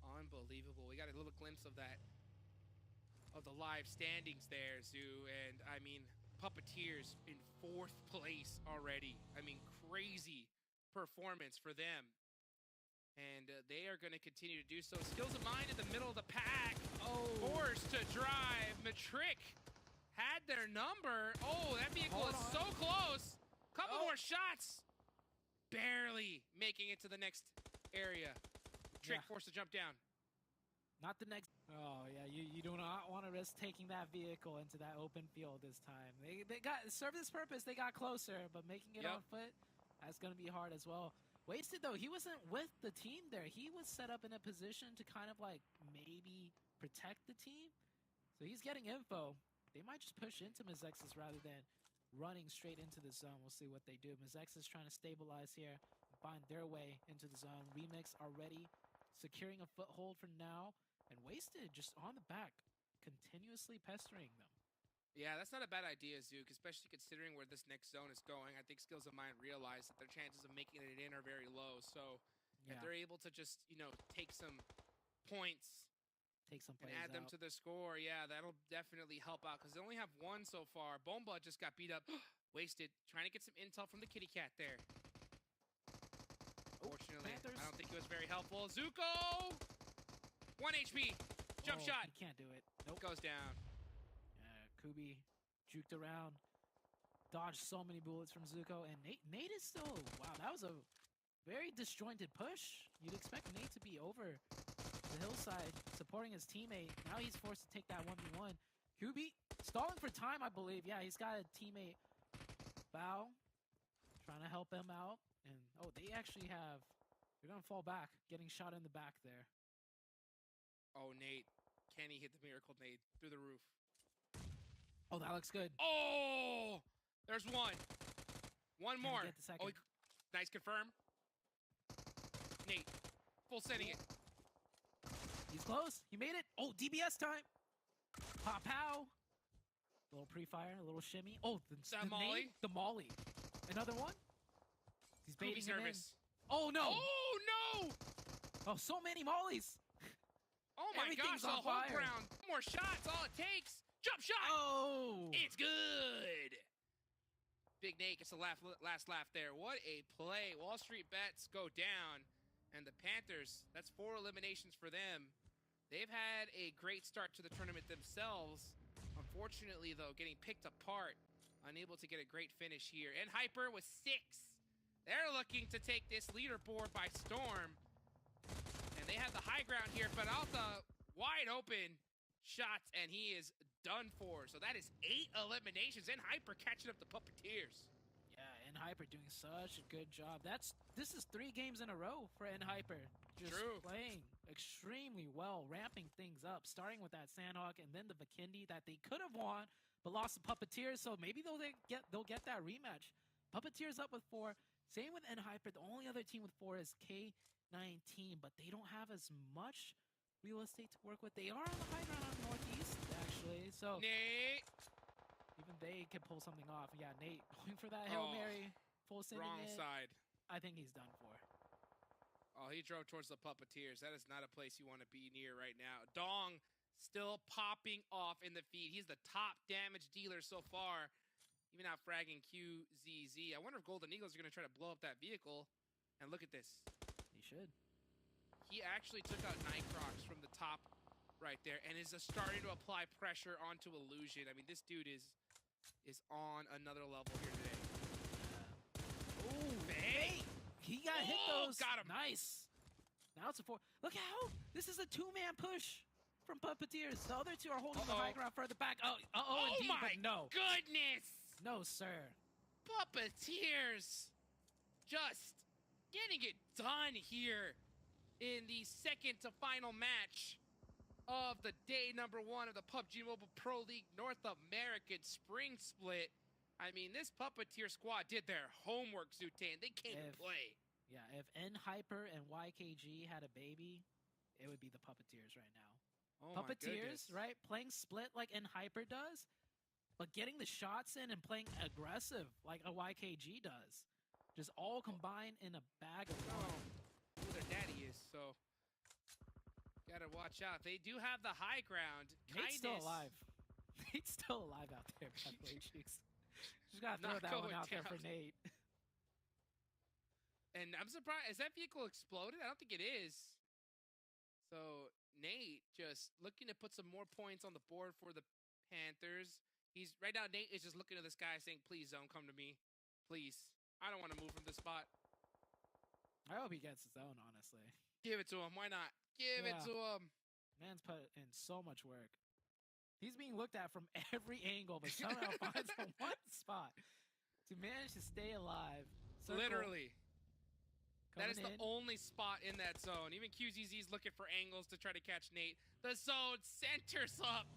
Unbelievable. We got a little glimpse of that. Of the live standings there, Zoo, and I mean, Puppeteers in 4th place already. I mean, crazy performance for them. And they are going to continue to do so. Skills of Mine in the middle of the pack. Oh, forced to drive. Matrick had their number. Oh, that vehicle is so close. Couple more shots. Barely making it to the next area. Trick forced to jump down. Not the next. Oh, yeah, you do not want to risk taking that vehicle into that open field this time. They got, serve this purpose, they got closer, but making it on foot, that's going to be hard as well. Wasted, though, he wasn't with the team there. He was set up in a position to kind of, like, maybe protect the team. So he's getting info. They might just push into Mizexis rather than running straight into the zone. We'll see what they do. Mizexis trying to stabilize here, find their way into the zone. Remix already securing a foothold for now. And Wasted just on the back, continuously pestering them. Yeah, that's not a bad idea, Zook, especially considering where this next zone is going. I think Skills of Mine realize that their chances of making it in are very low. So if they're able to just, you know, take some points and add them to the score, yeah, that'll definitely help out because they only have one so far. Bomba just got beat up. Wasted, trying to get some intel from the kitty cat there. Fortunately, I don't think it was very helpful. Zuko! 1 HP. Jump shot. He can't do it. Nope. Goes down. Kubi juked around, dodged so many bullets from Zuko, and Nate is still, wow, that was a very disjointed push. You'd expect Nate to be over the hillside supporting his teammate. Now he's forced to take that 1v1. Kubi stalling for time, I believe. Yeah, he's got a teammate, Bao, trying to help him out. And, oh, they actually have, they're going to fall back, getting shot in the back there. Oh, Nate. Kenny hit the miracle nade through the roof. Oh, that looks good. Oh! There's one. One more. Get the second. Oh, nice confirm. Nate, full sending it. He's close. He made it. Oh, DBS time. Pow. A little pre-fire, a little shimmy. Oh, the molly. The molly. Another one. He's baiting him in. Oh, no. Oh, no. Oh, so many mollies. Oh, my gosh. The whole ground. More shots. All it takes. Jump shot. Oh. It's good. Big Nate gets the last laugh there. What a play. Wall Street bets go down. And the Panthers, that's 4 eliminations for them. They've had a great start to the tournament themselves. Unfortunately, though, getting picked apart. Unable to get a great finish here. And Hyper with 6. They're looking to take this leaderboard by storm. And they have the high ground here. Peralta wide open shots, and he is done for. So that is 8 eliminations. And Hyper catching up the Puppeteers. Yeah, Hyper doing such a good job. This is 3 games in a row for Hyper. Just playing extremely well, ramping things up, starting with that Sandhawk and then the Vikendi that they could have won, but lost to Puppeteers. So maybe they'll get that rematch. Puppeteers up with 4. Same with Hyper. The only other team with 4 is K19, but they don't have as much real estate to work with. They are on the high ground on Northeast, actually. So Nate. Even they can pull something off. Yeah, Nate going for that Hail Mary. Full sending wrong side. I think he's done for. Oh, he drove towards the Puppeteers. That is not a place you want to be near right now. Dong still popping off in the feed. He's the top damage dealer so far. Even out fragging QZZ. I wonder if Golden Eagles are going to try to blow up that vehicle. And look at this. He should. He actually took out Nightcrocs from the top right there and is starting to apply pressure onto Illusion. I mean, this dude is on another level here today. Ooh, hey! He got hit those. Got him. Nice. Now it's a 4. Look how this is a 2-man push from Puppeteers. The other 2 are holding the high ground further back. Oh, indeed, my but no. Goodness. No, sir. Puppeteers just getting it done here in the second to final match of the day number 1 of the PUBG Mobile Pro League North American Spring Split. I mean, this Puppeteer squad did their homework, Zutane. They came to play. Yeah, if Hyper and YKG had a baby, it would be the Puppeteers right now. Oh, Puppeteers, right? Playing split like Hyper does, but getting the shots in and playing aggressive like a YKG does. Just all combined in a bag of who their daddy is, so gotta watch out. They do have the high ground. Nate's still alive. Nate's still alive out there, by the way, Cheeks. Just gotta throw that one out there for Nate. And I'm surprised. Is that vehicle exploded? I don't think it is. So Nate just looking to put some more points on the board for the Panthers. He's right now. Nate is just looking at this guy saying, "Please, zone, come to me, please. I don't want to move from this spot." I hope he gets his own. Honestly, give it to him. Why not? Give it to him. Man's put in so much work. He's being looked at from every angle, but somehow finds the one spot to manage to stay alive. Circle. Literally. That is the in. only spot in that zone. Even QZZ's looking for angles to try to catch Nate. The zone centers up.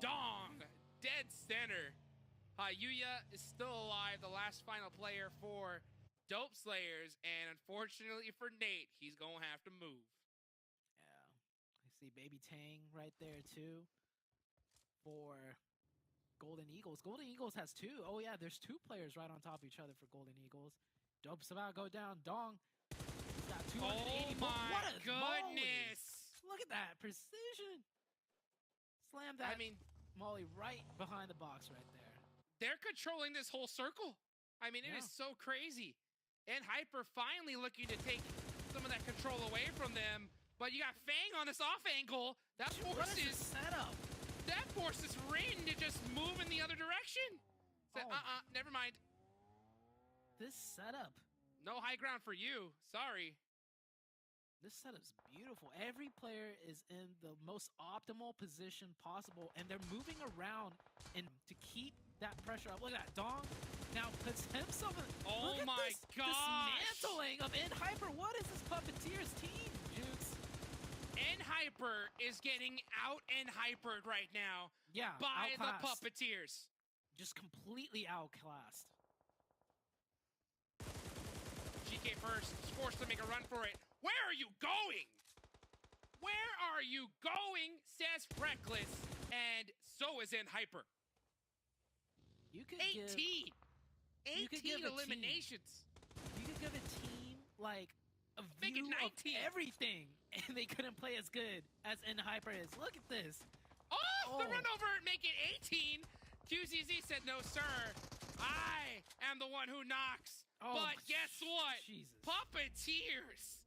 Dong. Dead center. Hayuya is still alive, the last final player for Dope Slayers. And unfortunately for Nate, he's going to have to move. Yeah. I see Baby Tang right there, too. For Golden Eagles. Golden Eagles has 2. Oh, yeah, there's 2 players right on top of each other for Golden Eagles. Dope's about to go down. Dong. He's got 280. Oh, my what a goodness. Molly. Look at that. Precision. Slam that Molly right behind the box right there. They're controlling this whole circle. I mean, it is so crazy. And Hyper finally looking to take some of that control away from them. But you got Fang on this off angle. That forces setup. That forces Rin to just move in the other direction. Said, never mind. This setup. No high ground for you. Sorry. This setup's beautiful. Every player is in the most optimal position possible, and they're moving around and to keep that pressure up. Look at that. Dong now puts himself in. Oh look at my this gosh. dismantling of N-Hyper. What is this Puppeteers team, Jukes? N-Hyper is getting out N-Hypered right now. Yeah, by the outclassed. Puppeteers. Just completely outclassed. GK first, is forced to make a run for it. Where are you going? Where are you going, says Reckless, and so is N-Hyper. You could 18! you could give 18 a eliminations. You could give a team, like, a Make it view of 19. everything, and they couldn't play as good as N-Hyper is. Look at this. Oh, the run over and make it 18. QZZ said, no, sir. I am the one who knocks. Oh, but guess what? Jesus. Puppeteers.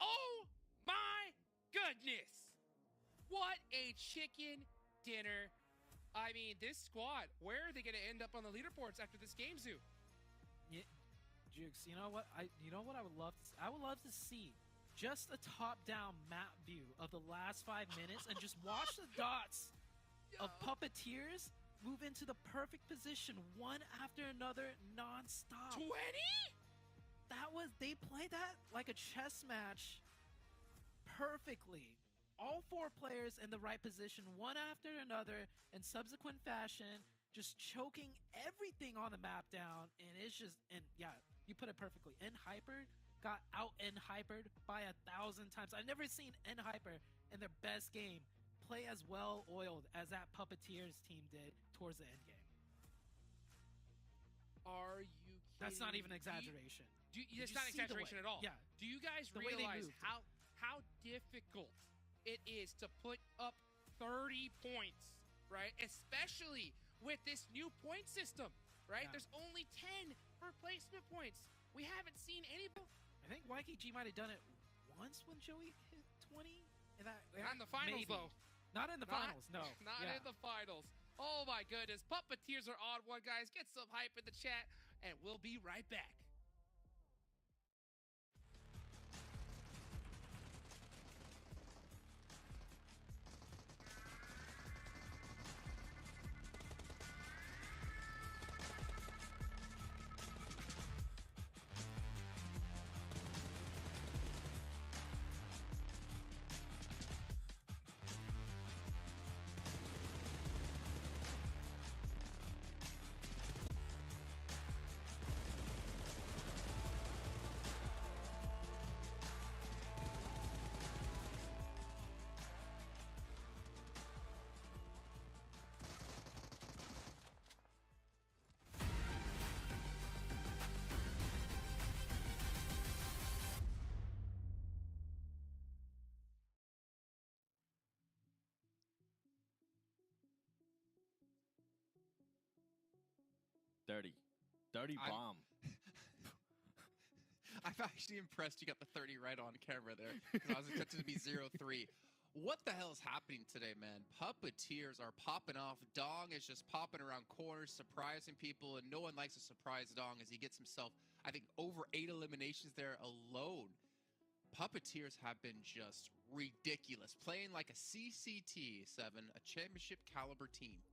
Oh, my goodness. What a chicken dinner. I mean, this squad, where are they going to end up on the leaderboards after this game, Zoo? Yeah, Jukes, you know what? I would love to see? I would love to see just a top-down map view of the last 5 minutes and just watch the dots of Puppeteers move into the perfect position one after another non-stop. 20? They played that like a chess match perfectly. All 4 players in the right position one after another in subsequent fashion, just choking everything on the map down, and it's just, and yeah, you put it perfectly. N-Hyper got out N-Hypered by 1,000 times. I've never seen N-Hyper in their best game play as well oiled as that Puppeteers team did towards the end game. Are you kidding? That's not even an exaggeration. It's not exaggeration at all. Yeah. Do you guys The way they realize moved. how difficult it is to put up 30 points, right? Especially with this new point system, right? Yeah. There's only 10 replacement points. We haven't seen any. I think YKG might have done it once when Joey hit 20. Not in the finals, maybe. though. Not in the finals, no. Not Yeah. in the finals. Oh my goodness. Puppeteers are on one, guys. Get some hype in the chat, and we'll be right back. Dirty bomb. I'm actually impressed you got the 30 right on camera there. 'Cause I was expecting to be 0-3. What the hell is happening today, man? Puppeteers are popping off. Dong is just popping around corners, surprising people, and no one likes a surprise Dong as he gets himself, I think, over 8 eliminations there alone. Puppeteers have been just ridiculous, playing like a CCT7, a championship caliber team.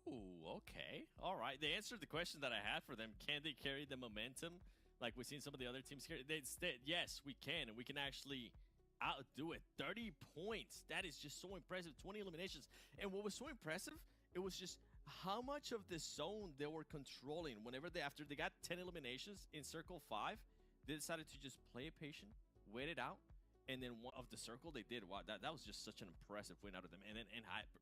Ooh, okay. All right. They answered the question that I had for them. Can they carry the momentum like we've seen some of the other teams carry? Yes, we can, and we can actually outdo it. 30 points. That is just so impressive. 20 eliminations. And what was so impressive, it was just how much of the zone they were controlling. After they got 10 eliminations in Circle 5, they decided to just play it patient, wait it out, and then one of the circle they did. Wow, that was just such an impressive win out of them. And then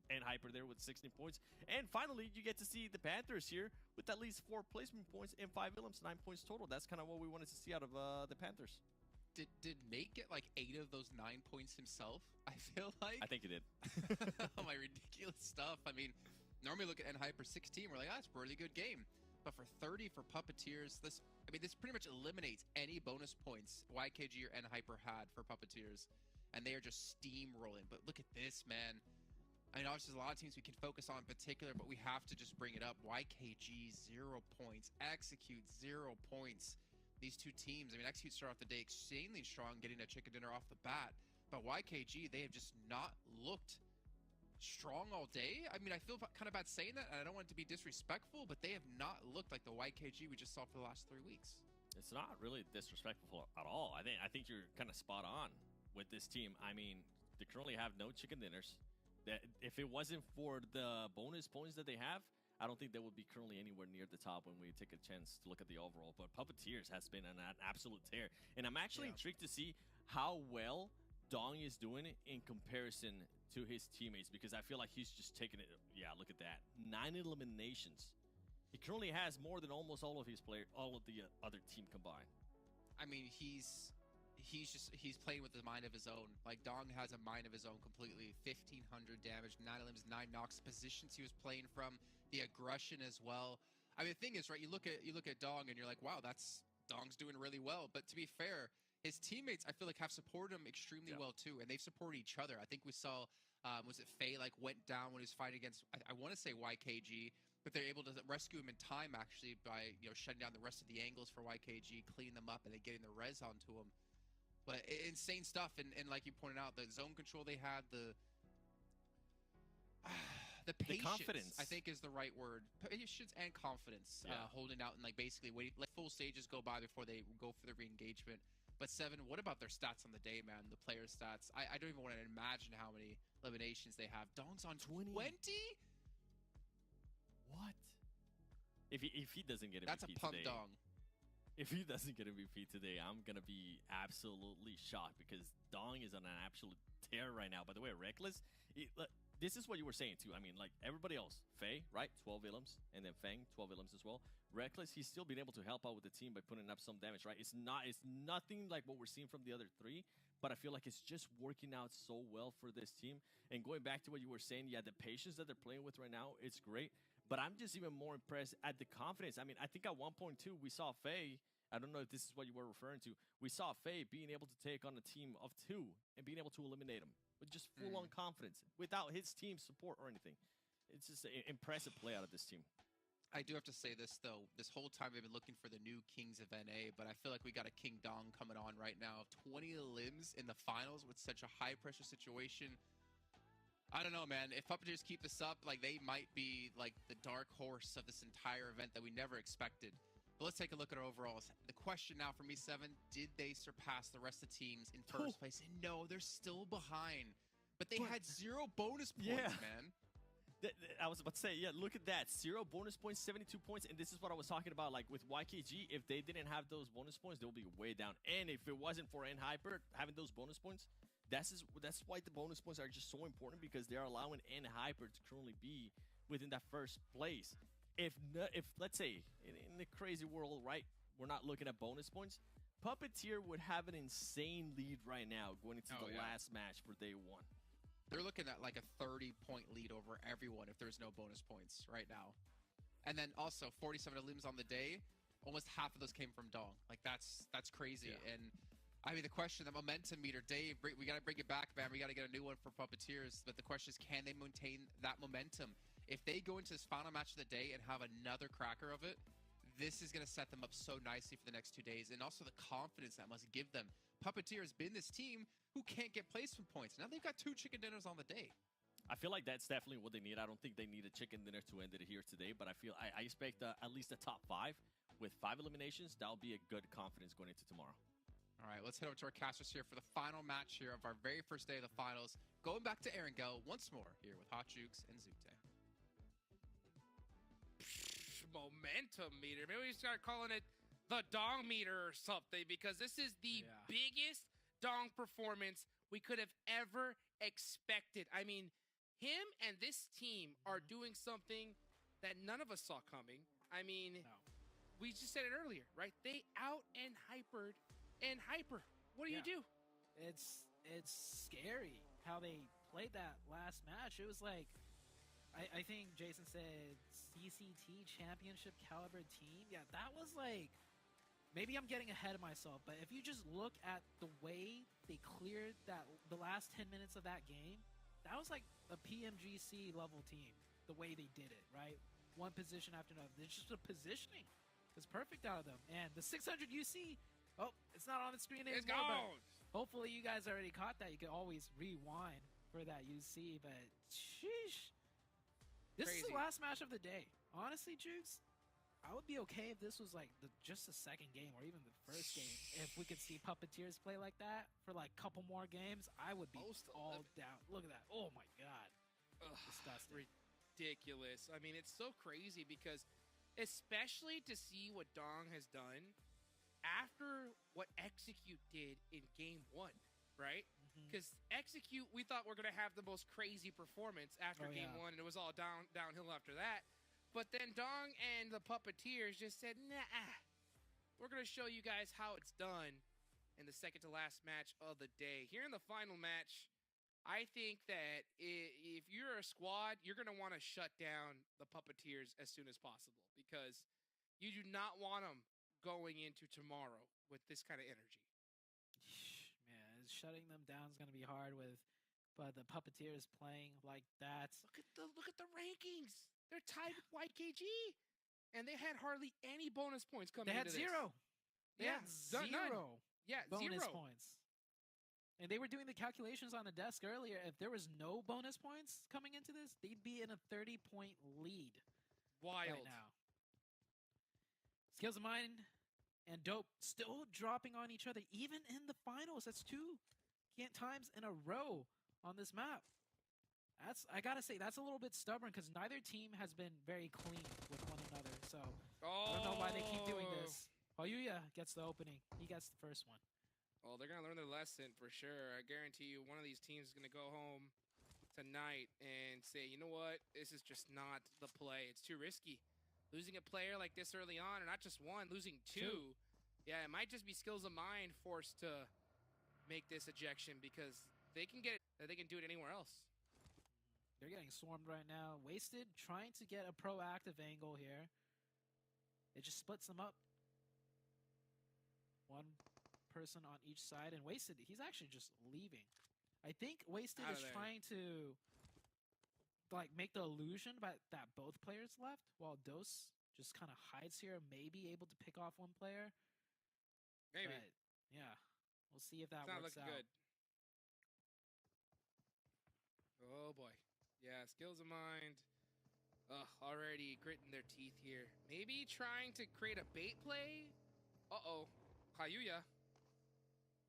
N-Hyper there with 16 points. And finally, you get to see the Panthers here with at least 4 placement points and 5 elims, 9 points total. That's kind of what we wanted to see out of the Panthers. Did Nate get like 8 of those 9 points himself? I feel like. I think he did. Oh, my ridiculous stuff. I mean, normally look at N-Hyper 16, we're like, that's a really good game. But for 30 for Puppeteers, this pretty much eliminates any bonus points YKG or N-Hyper had for Puppeteers. And they are just steamrolling. But look at this, man. I mean, obviously, there's a lot of teams we can focus on in particular, but we have to just bring it up. YKG, 0 points. Execute, 0 points. These two teams, I mean, Execute started off the day extremely strong, getting a chicken dinner off the bat. But YKG, they have just not looked strong all day. I mean, I feel kind of bad saying that, and I don't want it to be disrespectful, but they have not looked like the YKG we just saw for the last 3 weeks. It's not really disrespectful at all. I think you're kind of spot on with this team. I mean, they currently have no chicken dinners. That if it wasn't for the bonus points that they have, I don't think they would be currently anywhere near the top when we take a chance to look at the overall. But Puppeteers has been an absolute tear. And I'm actually intrigued to see how well Dong is doing in comparison to his teammates, because I feel like he's just taking it. Yeah, look at that. 9 eliminations. He currently has more than almost all of his all of the other team combined. I mean, he's playing with the mind of his own. Like, Dong has a mind of his own completely. 1,500 damage, 9 elims, 9 knocks, positions he was playing from, the aggression as well. I mean, the thing is, right, you look at Dong and you're like, wow, Dong's doing really well. But to be fair, his teammates, I feel like, have supported him extremely well too, and they've supported each other. I think we saw, was it Faye, like, went down when he was fighting against, I want to say YKG, but they're able to rescue him in time, actually, by, you know, shutting down the rest of the angles for YKG, cleaning them up, and then getting the res onto him. But insane stuff, and like you pointed out, the zone control they had, the patience, confidence, I think, is the right word. Patience and confidence, holding out and, like, basically waiting, let full stages go by before they go for the re-engagement. But Seven, what about their stats on the day, man? The player stats. I don't even want to imagine how many eliminations they have. Dong's on 20? What? If he doesn't get MVP that's a pump today, Dong. If he doesn't get MVP today, I'm gonna be absolutely shocked, because Dong is on an absolute tear right now. By the way, Reckless, this is what you were saying too. I mean, like everybody else, Faye, right, 12 ilms, and then Fang, 12 ilms as well. Reckless, he's still been able to help out with the team by putting up some damage, right? It's nothing like what we're seeing from the other three, but I feel like it's just working out so well for this team. And going back to what you were saying, yeah, the patience that they're playing with right now, it's great. But I'm just even more impressed at the confidence. I mean, I think at 1.2 we saw Faye. I don't know if this is what you were referring to. We saw Faye being able to take on a team of 2 and being able to eliminate him with just full-on confidence without his team support or anything. It's just an impressive play out of this team. I do have to say this, though. This whole time we've been looking for the new Kings of NA, but I feel like we got a King Dong coming on right now. 20 limbs in the finals with such a high-pressure situation. I don't know, man. If Puppeteers keep this up, like, they might be, like, the dark horse of this entire event that we never expected. But let's take a look at our overalls. The question now for me, Seven, did they surpass the rest of the teams in first place? And no, they're still behind. But they had 0 bonus points, man. I was about to say, yeah, look at that. 0 bonus points, 72 points. And this is what I was talking about. Like with YKG, if they didn't have those bonus points, they'll be way down. And if it wasn't for N-Hyper having those bonus points, that's why the bonus points are just so important, because they're allowing N-Hyper to currently be within that first place. If let's say, in the crazy world, right, we're not looking at bonus points, Puppeteer would have an insane lead right now going into the last match for day 1. They're looking at like a 30-point lead over everyone if there's no bonus points right now. And then also 47 limbs on the day, almost half of those came from Dong. Like that's crazy. Yeah. And I mean, the question, the momentum meter, Dave, we got to bring it back, man. We got to get a new one for Puppeteers. But the question is, can they maintain that momentum? If they go into this final match of the day and have another cracker of it, this is going to set them up so nicely for the next 2 days. And also the confidence that must give them. Puppeteer has been this team who can't get placement points. Now they've got 2 chicken dinners on the day. I feel like that's definitely what they need. I don't think they need a chicken dinner to end it here today, but I expect at least a top 5 with 5 eliminations. That'll be a good confidence going into tomorrow. All right, let's head over to our casters here for the final match here of our very first day of the finals. Going back to Erangel once more here with Hot Jukes and Zute. Momentum meter. Maybe we start calling it the Dong meter or something, because this is the biggest Dong performance we could have ever expected. I mean, him and this team are doing something that none of us saw coming. I mean, we just said it earlier, right? They out and hypered and hyper. What do you do? It's scary how they played that last match. It was like, I think Jason said CCT championship caliber team. Yeah, that was like, maybe I'm getting ahead of myself, but if you just look at the way they cleared the last 10 minutes of that game, that was like a PMGC level team the way they did it, right? One position after another. It's just the positioning is perfect out of them. And the 600 UC, oh, it's not on the screen anymore. It's gone. Hopefully you guys already caught that. You can always rewind for that UC, but sheesh. This is the last match of the day. Honestly, Jukes, I would be okay if this was like just the second game or even the first game. If we could see Puppeteers play like that for like a couple more games, I would be all down. Look at that. Oh my God. Ugh, disgusting. Ridiculous. I mean, it's so crazy because especially to see what Dong has done after what Execute did in game 1, right? Because Execute, we thought we're going to have the most crazy performance after game 1, and it was all downhill after that. But then Dong and the Puppeteers just said, nah, we're going to show you guys how it's done in the second to last match of the day. Here in the final match, I think that if you're a squad, you're going to want to shut down the Puppeteers as soon as possible because you do not want them going into tomorrow with this kind of energy. Man, shutting them down is going to be hard but the Puppeteers playing like that. Look at the rankings. They're tied with YKG, and they had hardly any bonus points coming into this. They had zero. They had zero. None. Yeah, bonus zero points. And they were doing the calculations on the desk earlier. If there was no bonus points coming into this, they'd be in a 30-point lead. Wild. Right now. Skills of Mine and Dope still dropping on each other, even in the finals. That's 2 times in a row on this map. I gotta say, that's a little bit stubborn because neither team has been very clean with one another. So I don't know why they keep doing this. Oyuya gets the opening. He gets the first one. Oh, they're going to learn their lesson for sure. I guarantee you one of these teams is going to go home tonight and say, you know what? This is just not the play. It's too risky. Losing a player like this early on, or not just one, losing two. Yeah, it might just be Skills of Mind forced to make this ejection because they can get it. They can do it anywhere else. They're getting swarmed right now. Wasted trying to get a proactive angle here. It just splits them up. One person on each side, and Wasted, he's actually just leaving. I think Wasted is trying to like make the illusion that both players left, while Dose just kind of hides here, maybe able to pick off one player. Maybe. But, yeah, we'll see if that Not works out. good. Oh boy. Yeah, Skills of Mind. Already gritting their teeth here. Maybe trying to create a bait play. Hayuya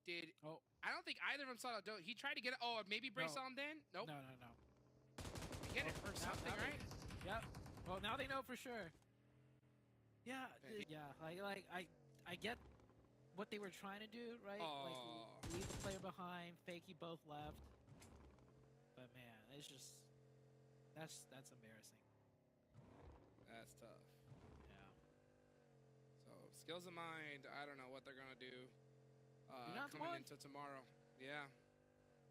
did. Oh, I don't think either of them saw the. He tried to get it. Oh, maybe brace on then. Nope. No. Get it or something, right? Yep. Well, now they know for sure. Yeah, like I get what they were trying to do, right? Like leave the player behind, fake you both left. But man, it's just that's embarrassing. That's tough. Yeah. So Skills of Mind, I don't know what they're gonna do. Coming into tomorrow. Yeah.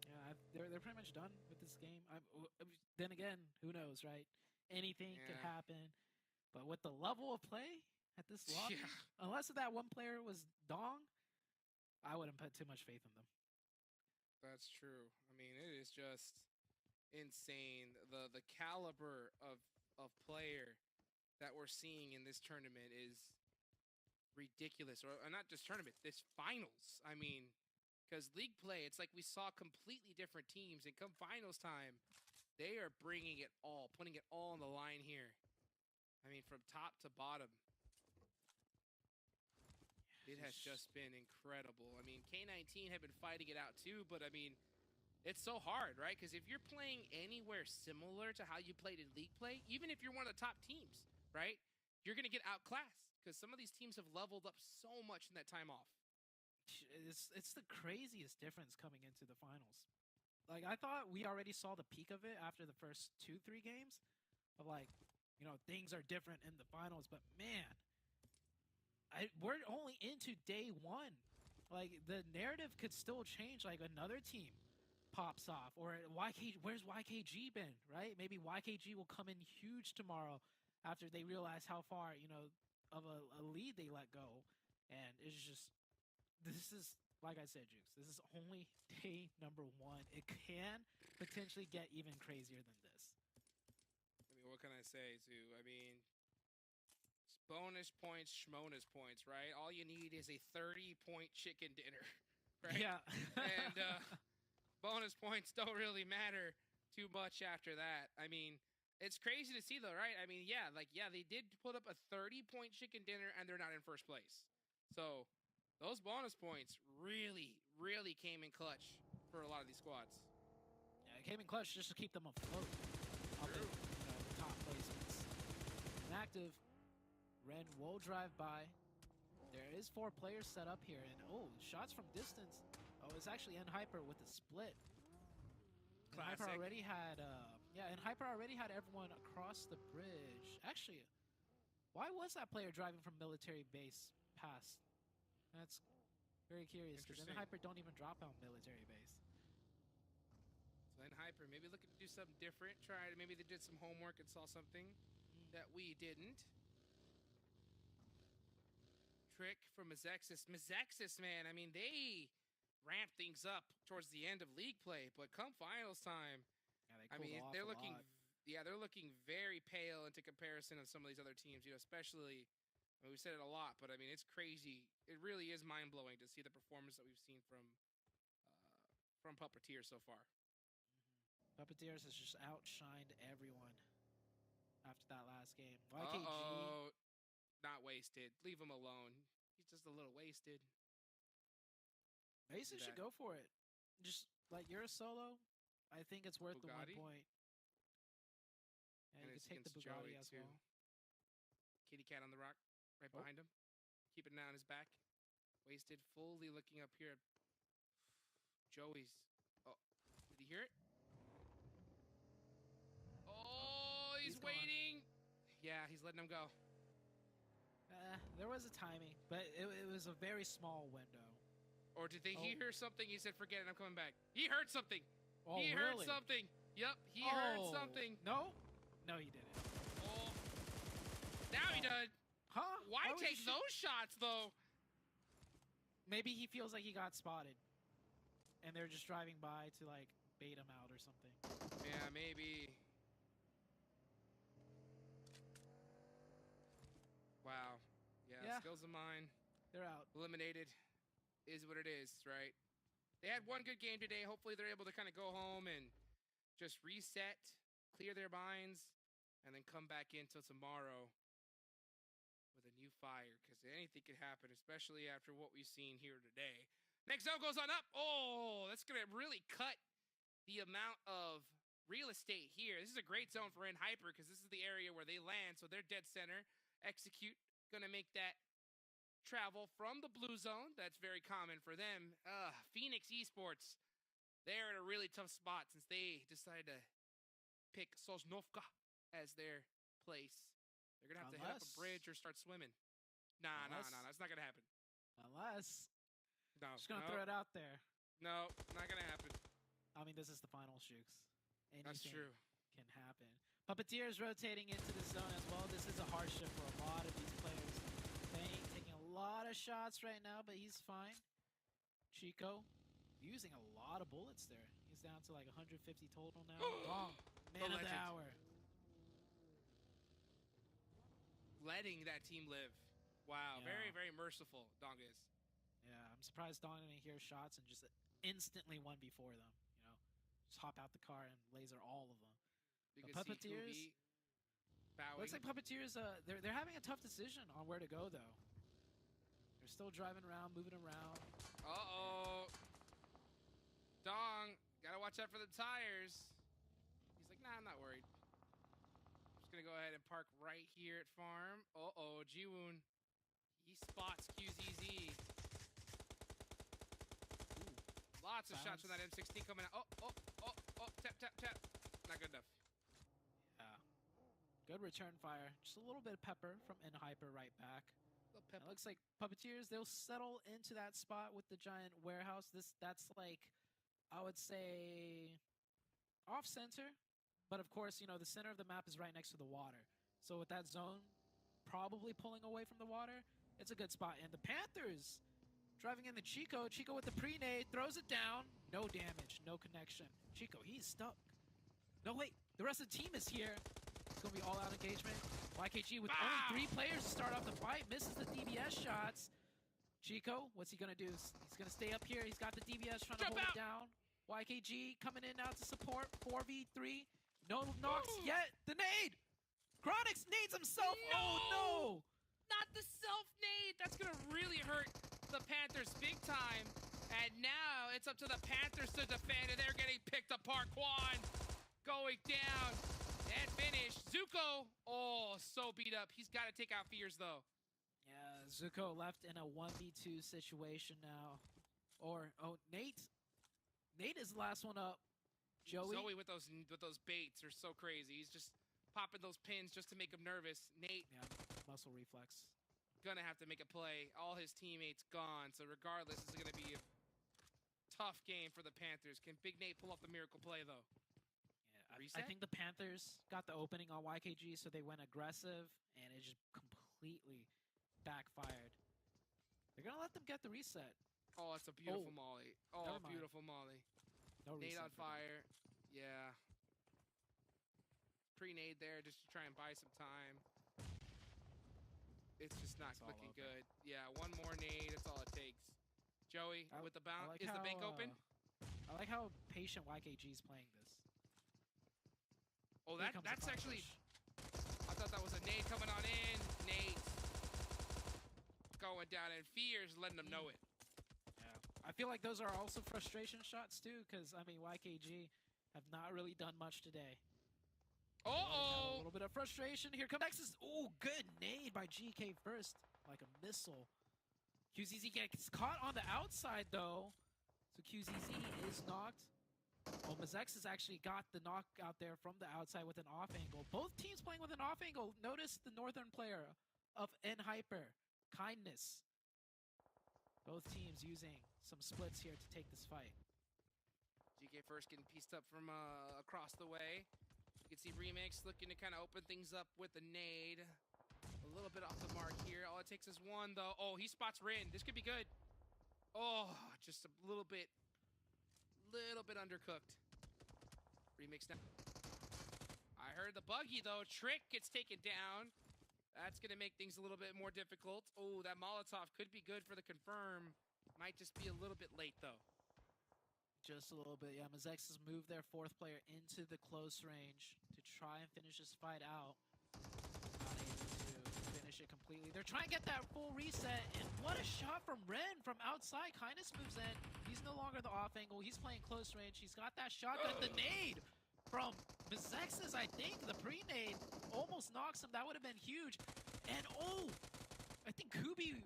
Yeah, they're pretty much done with this game. Then again, who knows, right? Anything could happen. But with the level of play at this lobby, unless that one player was Dong, I wouldn't put too much faith in them. That's true. I mean, it is just insane. The caliber of player that we're seeing in this tournament is ridiculous. Or not just tournament, this finals. I mean, because league play, it's like we saw completely different teams, and come finals time, they are bringing it all, putting it all on the line here. I mean, from top to bottom, it has just been incredible. I mean, K19 have been fighting it out too, but I mean, it's so hard, right? Because if you're playing anywhere similar to how you played in league play, even if you're one of the top teams, right, you're going to get outclassed because some of these teams have leveled up so much in that time off. It's the craziest difference coming into the finals. Like, I thought we already saw the peak of it after the first 2-3 games of, like, you know, things are different in the finals. But, man, we're only into day one. Like, the narrative could still change. Like, another team pops off. Or where's YKG been, right? Maybe YKG will come in huge tomorrow after they realize how far, you know, of a lead they let go. And it's just, this is like I said, Jukes, this is only day number 1. It can potentially get even crazier than this. I mean, what can I say, Zoo? I mean, it's bonus points, schmonus points, right? All you need is a 30-point chicken dinner, right? Yeah. And bonus points don't really matter too much after that. I mean, it's crazy to see, though, right? I mean, yeah, they did put up a 30-point chicken dinner, and they're not in first place. So those bonus points really, really came in clutch for a lot of these squads. Yeah, it came in clutch just to keep them afloat. Up in, the top placements. Inactive, Ren will drive by. There is 4 players set up here, and shots from distance. Oh, it's actually Hyper with a split. Hyper already had, Hyper already had everyone across the bridge. Actually, why was that player driving from military base past? That's very curious, because Hyper don't even drop out military base. So Hyper maybe looking to do something different. Maybe they did some homework and saw something that we didn't. Trick from Mazexis. Mazexis, man, I mean, they ramp things up towards the end of league play, but come finals time, they're looking very pale into comparison of some of these other teams, especially, we've said it a lot, but I mean, it's crazy. It really is mind-blowing to see the performance that we've seen from Puppeteer so far. Puppeteers has just outshined everyone after that last game. YKG, not wasted. Leave him alone. He's just a little wasted. Mason should go for it. Just like you're a solo, I think it's worth Bugatti? the 1 point. And you can take the Bugatti as well. Kitty cat on the rock, right behind him. Keeping an eye on his back. Wasted, fully looking up here at Joey's. Oh, did he hear it? Oh, he's waiting. Yeah, he's letting him go. There was a timing, but it was a very small window. Or did he hear something? He said, forget it, I'm coming back. He heard something. Oh, he heard something. Yep, he heard something. No, he didn't. Oh, now he does. Huh? Why take those shots, though? Maybe he feels like he got spotted. And they're just driving by to, like, bait him out or something. Yeah, maybe. Wow. Yeah, skills of mine. They're out. Eliminated is what it is, right? They had one good game today. Hopefully they're able to kind of go home and just reset, clear their minds, and then come back in till tomorrow with a new fire, because anything could happen, especially after what we've seen here today. Next zone goes on up. Oh, that's going to really cut the amount of real estate here. This is a great zone for Hyper, because this is the area where they land, so they're dead center. Execute, going to make that travel from the blue zone. That's very common for them. Phoenix Esports, they're in a really tough spot since they decided to pick Sosnovka as their place. They're going to have to head up a bridge or start swimming. Nah, that's not going to happen. Unless. No. Just going to throw it out there. No, not going to happen. I mean, this is the final, Shooks. That's true. Can happen. Puppeteer is rotating into the zone as well. This is a hardship for a lot of these players. Bang taking a lot of shots right now, but he's fine. Chico using a lot of bullets there. He's down to like 150 total now. Dong, man of the hour. Letting that team live. Wow, Yeah. very, very merciful, Dong is. Yeah, I'm surprised Dong didn't hear shots and just instantly won before them. Just hop out the car and laser all of them. Because Puppeteers, looks like Puppeteers, they're having a tough decision on where to go, though. They're still driving around, moving around. Uh-oh. Dong, gotta watch out for the tires. He's like, nah, I'm not worried. I'm just gonna go ahead and park right here at farm. Uh-oh, Jiwoon. He spots QZZ. Ooh, lots of shots from that M16 coming out. Oh, tap. Not good enough. Yeah. Good return fire. Just a little bit of pepper from Hyper right back. It looks like Puppeteers, they'll settle into that spot with the giant warehouse. That's like, I would say, off-center. But of course, the center of the map is right next to the water. So with that zone probably pulling away from the water, it's a good spot. And the Panthers Driving in the Chico. Chico with the pre-nade. Throws it down. No damage. No connection. Chico, he's stuck. No, wait. The rest of the team is here. It's going to be all-out engagement. YKG with only 3 players to start off the fight. Misses the DBS shots. Chico, what's he going to do? He's going to stay up here. He's got the DBS trying to hold it down. YKG coming in now to support. 4v3. No knocks yet. The nade! Chronix nades himself. No! Oh, no! Not the self-nade. That's going to really hurt the Panthers big time. And now it's up to the Panthers to defend, and they're getting picked apart. Quan going down and finished. Zuko, oh, so beat up. He's got to take out Fears, though. Yeah, Zuko left in a 1v2 situation now. Or, oh, Nate. Nate is the last one up. Zoe with those baits are so crazy. He's just popping those pins just to make him nervous. Nate. Yeah, muscle reflex. Gonna have to make a play. All his teammates gone. So regardless, this is gonna be a tough game for the Panthers. Can Big Nate pull off the miracle play, though? Yeah, I think the Panthers got the opening on YKG, so they went aggressive, and it just completely backfired. They're gonna let them get the reset. Oh, it's a beautiful molly. Oh, beautiful molly. No Nade reset on fire. Yeah. Pre-nade there just to try and buy some time. It's just not looking good. Yeah, one more nade. That's all it takes. Joey with the bounce. Is the bank open? I like how patient YKG is playing this. Oh, that's actually... I thought that was a nade coming on in. Nade going down, and Fears letting them know it. Yeah. I feel like those are also frustration shots, too, because, I mean, YKG have not really done much today. Uh-oh! A little bit of frustration. Here comes Nexus. Oh, good nade by GK first. Like a missile. QZZ gets caught on the outside, though. So QZZ is knocked. Oh, Mazex has actually got the knock out there from the outside with an off angle. Both teams playing with an off angle. Notice the northern player of N-Hyper. Kindness. Both teams using some splits here to take this fight. GK first getting pieced up from across the way. You can see Remix looking to kind of open things up with a nade. A little bit off the mark here. All it takes is one, though. Oh, he spots Rin. This could be good. Oh, just a little bit undercooked. Remix now. I heard the buggy, though. Trick gets taken down. That's going to make things a little bit more difficult. Oh, that Molotov could be good for the confirm. Might just be a little bit late, though. Just a little bit, yeah. Mazex has moved their 4th player into the close range to try and finish this fight out. Not able to finish it completely. They're trying to get that full reset, and what a shot from Ren from outside. Kindness moves in. He's no longer the off angle. He's playing close range. He's got that shotgun. The nade from Mazex's, I think. The pre-nade almost knocks him. That would have been huge. And, oh, I think Kubi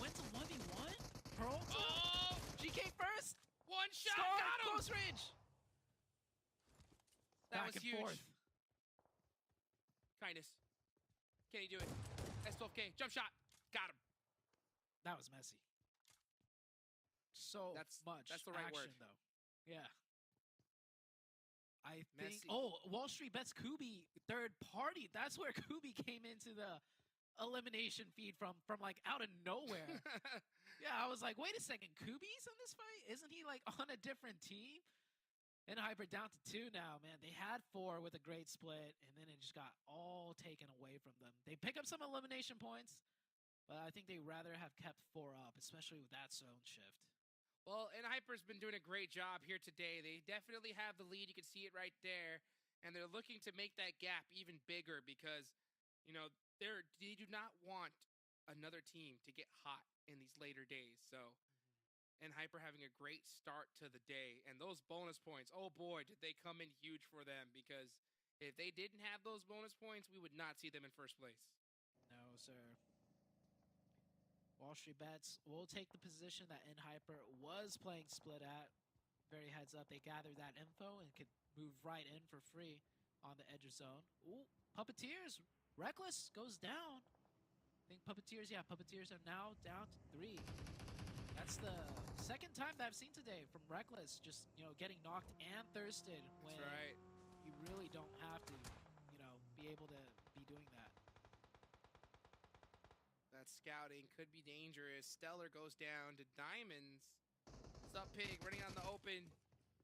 went to 1v1. Pearl GK first. One shot, Star, got him! Close range! That Back was and huge. Forth. Kindness. Can he do it? S12K, jump shot. Got him. That was messy. So That's much the right action, word. though. Yeah. I Messy. think... Oh, Wall Street bets Kubi third party. That's where Kubi came into the elimination feed from like out of nowhere. Yeah, I was like, wait a second, Kubi's in this fight? Isn't he like on a different team? And Hyper down to 2 now, man. They had 4 with a great split, and then it just got all taken away from them. They pick up some elimination points, but I think they'd rather have kept 4 up, especially with that zone shift. Well, and Hyper's been doing a great job here today. They definitely have the lead. You can see it right there. And they're looking to make that gap even bigger because, you know, they do not want another team to get hot in these later days. So, and Hyper having a great start to the day. And those bonus points, oh boy, did they come in huge for them, because if they didn't have those bonus points, we would not see them in first place. No, sir. Wall Street Bets will take the position that N-Hyper was playing split at. Very heads up, they gathered that info and could move right in for free on the edge of zone. Ooh, Puppeteers. Reckless goes down. I think Puppeteers, yeah, Puppeteers are now down to 3. That's the second time that I've seen today from Reckless, just, you know, getting knocked and thirsted when That's right. you really don't have to, you know, be able to be doing that. That scouting could be dangerous. Stellar goes down to Diamonds. Sup Pig running on the open.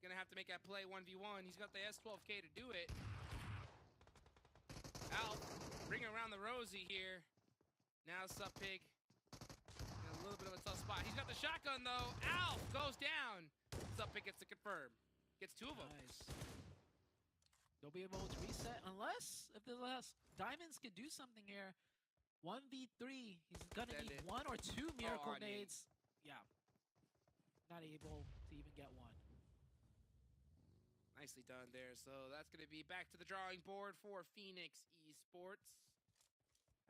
Gonna have to make that play 1v1. He's got the S12K to do it. Alf bringing around the Rosie here. Now Sup Pig in a little bit of a tough spot. He's got the shotgun though. Alf goes down. Sup Pig gets to confirm. Gets two of them. Nice. They'll be able to reset unless if the last Diamonds could do something here. 1v3. He's gonna need one or two miracle nades. Yeah. Not able to even get one. Nicely done there. So that's going to be back to the drawing board for Phoenix Esports.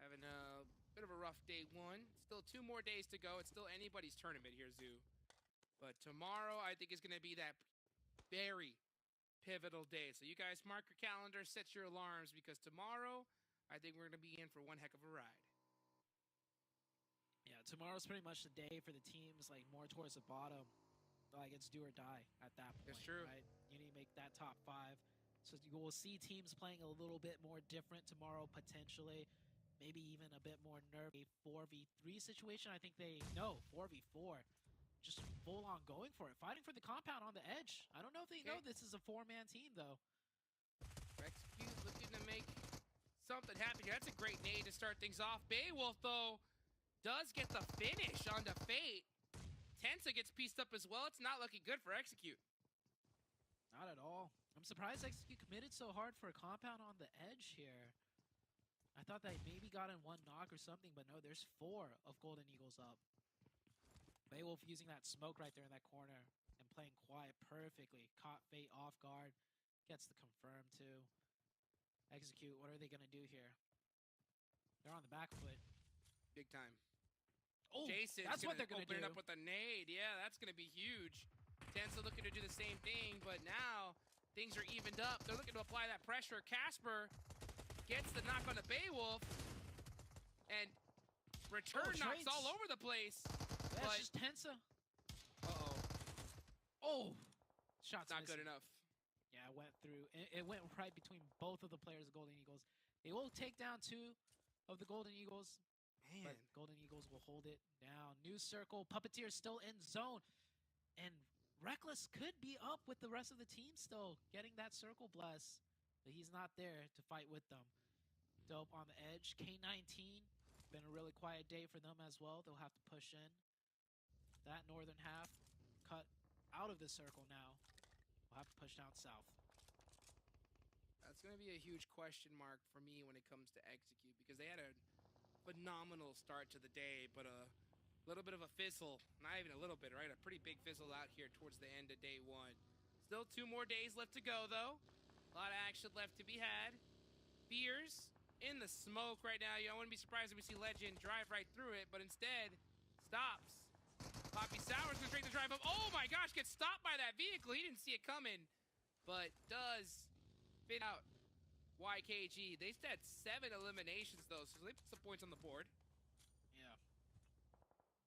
Having a bit of a rough day one. Still 2 more days to go. It's still anybody's tournament here, Zoo. But tomorrow, I think, is going to be that very pivotal day. So you guys mark your calendar, set your alarms, because tomorrow, I think we're going to be in for one heck of a ride. Yeah, tomorrow's pretty much the day for the teams like more towards the bottom. Like it's do or die at that point. That's true. Right? You need to make that top 5. So you will see teams playing a little bit more different tomorrow potentially. Maybe even a bit more nervy 4v3 situation. I think they know 4v4. Just full on going for it. Fighting for the compound on the edge. I don't know if they know this is a 4-man team though. Execute looking to make something happen here. That's a great nade to start things off. Beowulf though does get the finish onto Fate. Tensa gets pieced up as well. It's not looking good for Execute. Not at all. I'm surprised Execute committed so hard for a compound on the edge here. I thought they maybe got in 1 knock or something, but no, there's 4 of Golden Eagles up. Beowulf using that smoke right there in that corner and playing quiet perfectly. Caught Fate off guard. Gets the confirm too. Execute, what are they going to do here? They're on the back foot. Big time. Oh, Jason's that's what they're going to do. Open it up with a nade. Yeah, that's going to be huge. Tensa looking to do the same thing, but now things are evened up. They're looking to apply that pressure. Casper gets the knock on the Beowulf, and return knocks all over the place. That's just Tensa. Uh-oh. Oh, shots not missing. Good enough. Yeah, it went through. It went right between both of the players of Golden Eagles. They will take down 2 of the Golden Eagles. Man. But Golden Eagles will hold it down. New circle. Puppeteer still in zone. And Reckless could be up with the rest of the team still, getting that circle bless. But he's not there to fight with them. Dope on the edge. K19. Been a really quiet day for them as well. They'll have to push in. That northern half cut out of the circle now. We'll have to push down south. That's going to be a huge question mark for me when it comes to Execute, because they had a phenomenal start to the day, but a little bit of a fizzle. Not even a little bit, right? A pretty big fizzle out here towards the end of day 1. Still 2 more days left to go, though. A lot of action left to be had. Fears in the smoke right now. I wouldn't be surprised if we see Legend drive right through it, but instead stops. Poppy Sours goes straight to drive up. Oh my gosh, gets stopped by that vehicle. He didn't see it coming, but does fit out YKG. They've had 7 eliminations, though, so they put some points on the board. Yeah.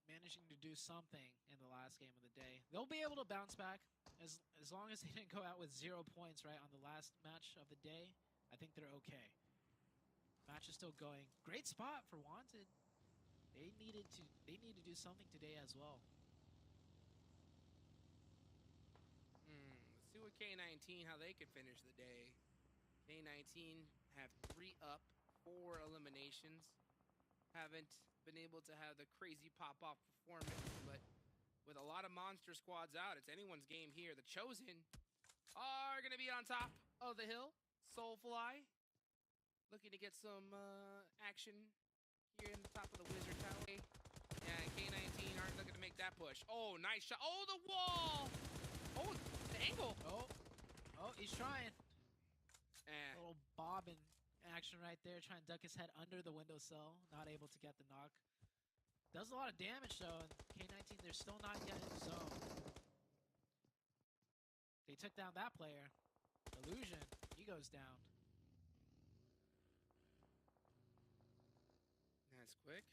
Managing to do something in the last game of the day. They'll be able to bounce back as long as they didn't go out with 0 points, right, on the last match of the day. I think they're okay. Match is still going. Great spot for Wanted. They need to do something today as well. Let's see what K19, how they could finish the day. K19 have 3 up, 4 eliminations. Haven't been able to have the crazy pop-off performance, but with a lot of monster squads out, it's anyone's game here. The Chosen are going to be on top of the hill. Soulfly looking to get some action here in the top of the Wizard Tower. Yeah, K19 aren't looking to make that push. Oh, nice shot. Oh, the wall! Oh, the angle! Oh, he's trying. A little bobbing action right there, trying to duck his head under the windowsill. Not able to get the knock. Does a lot of damage, though, and K19, they're still not yet in zone. They took down that player. Illusion, he goes down. That's quick.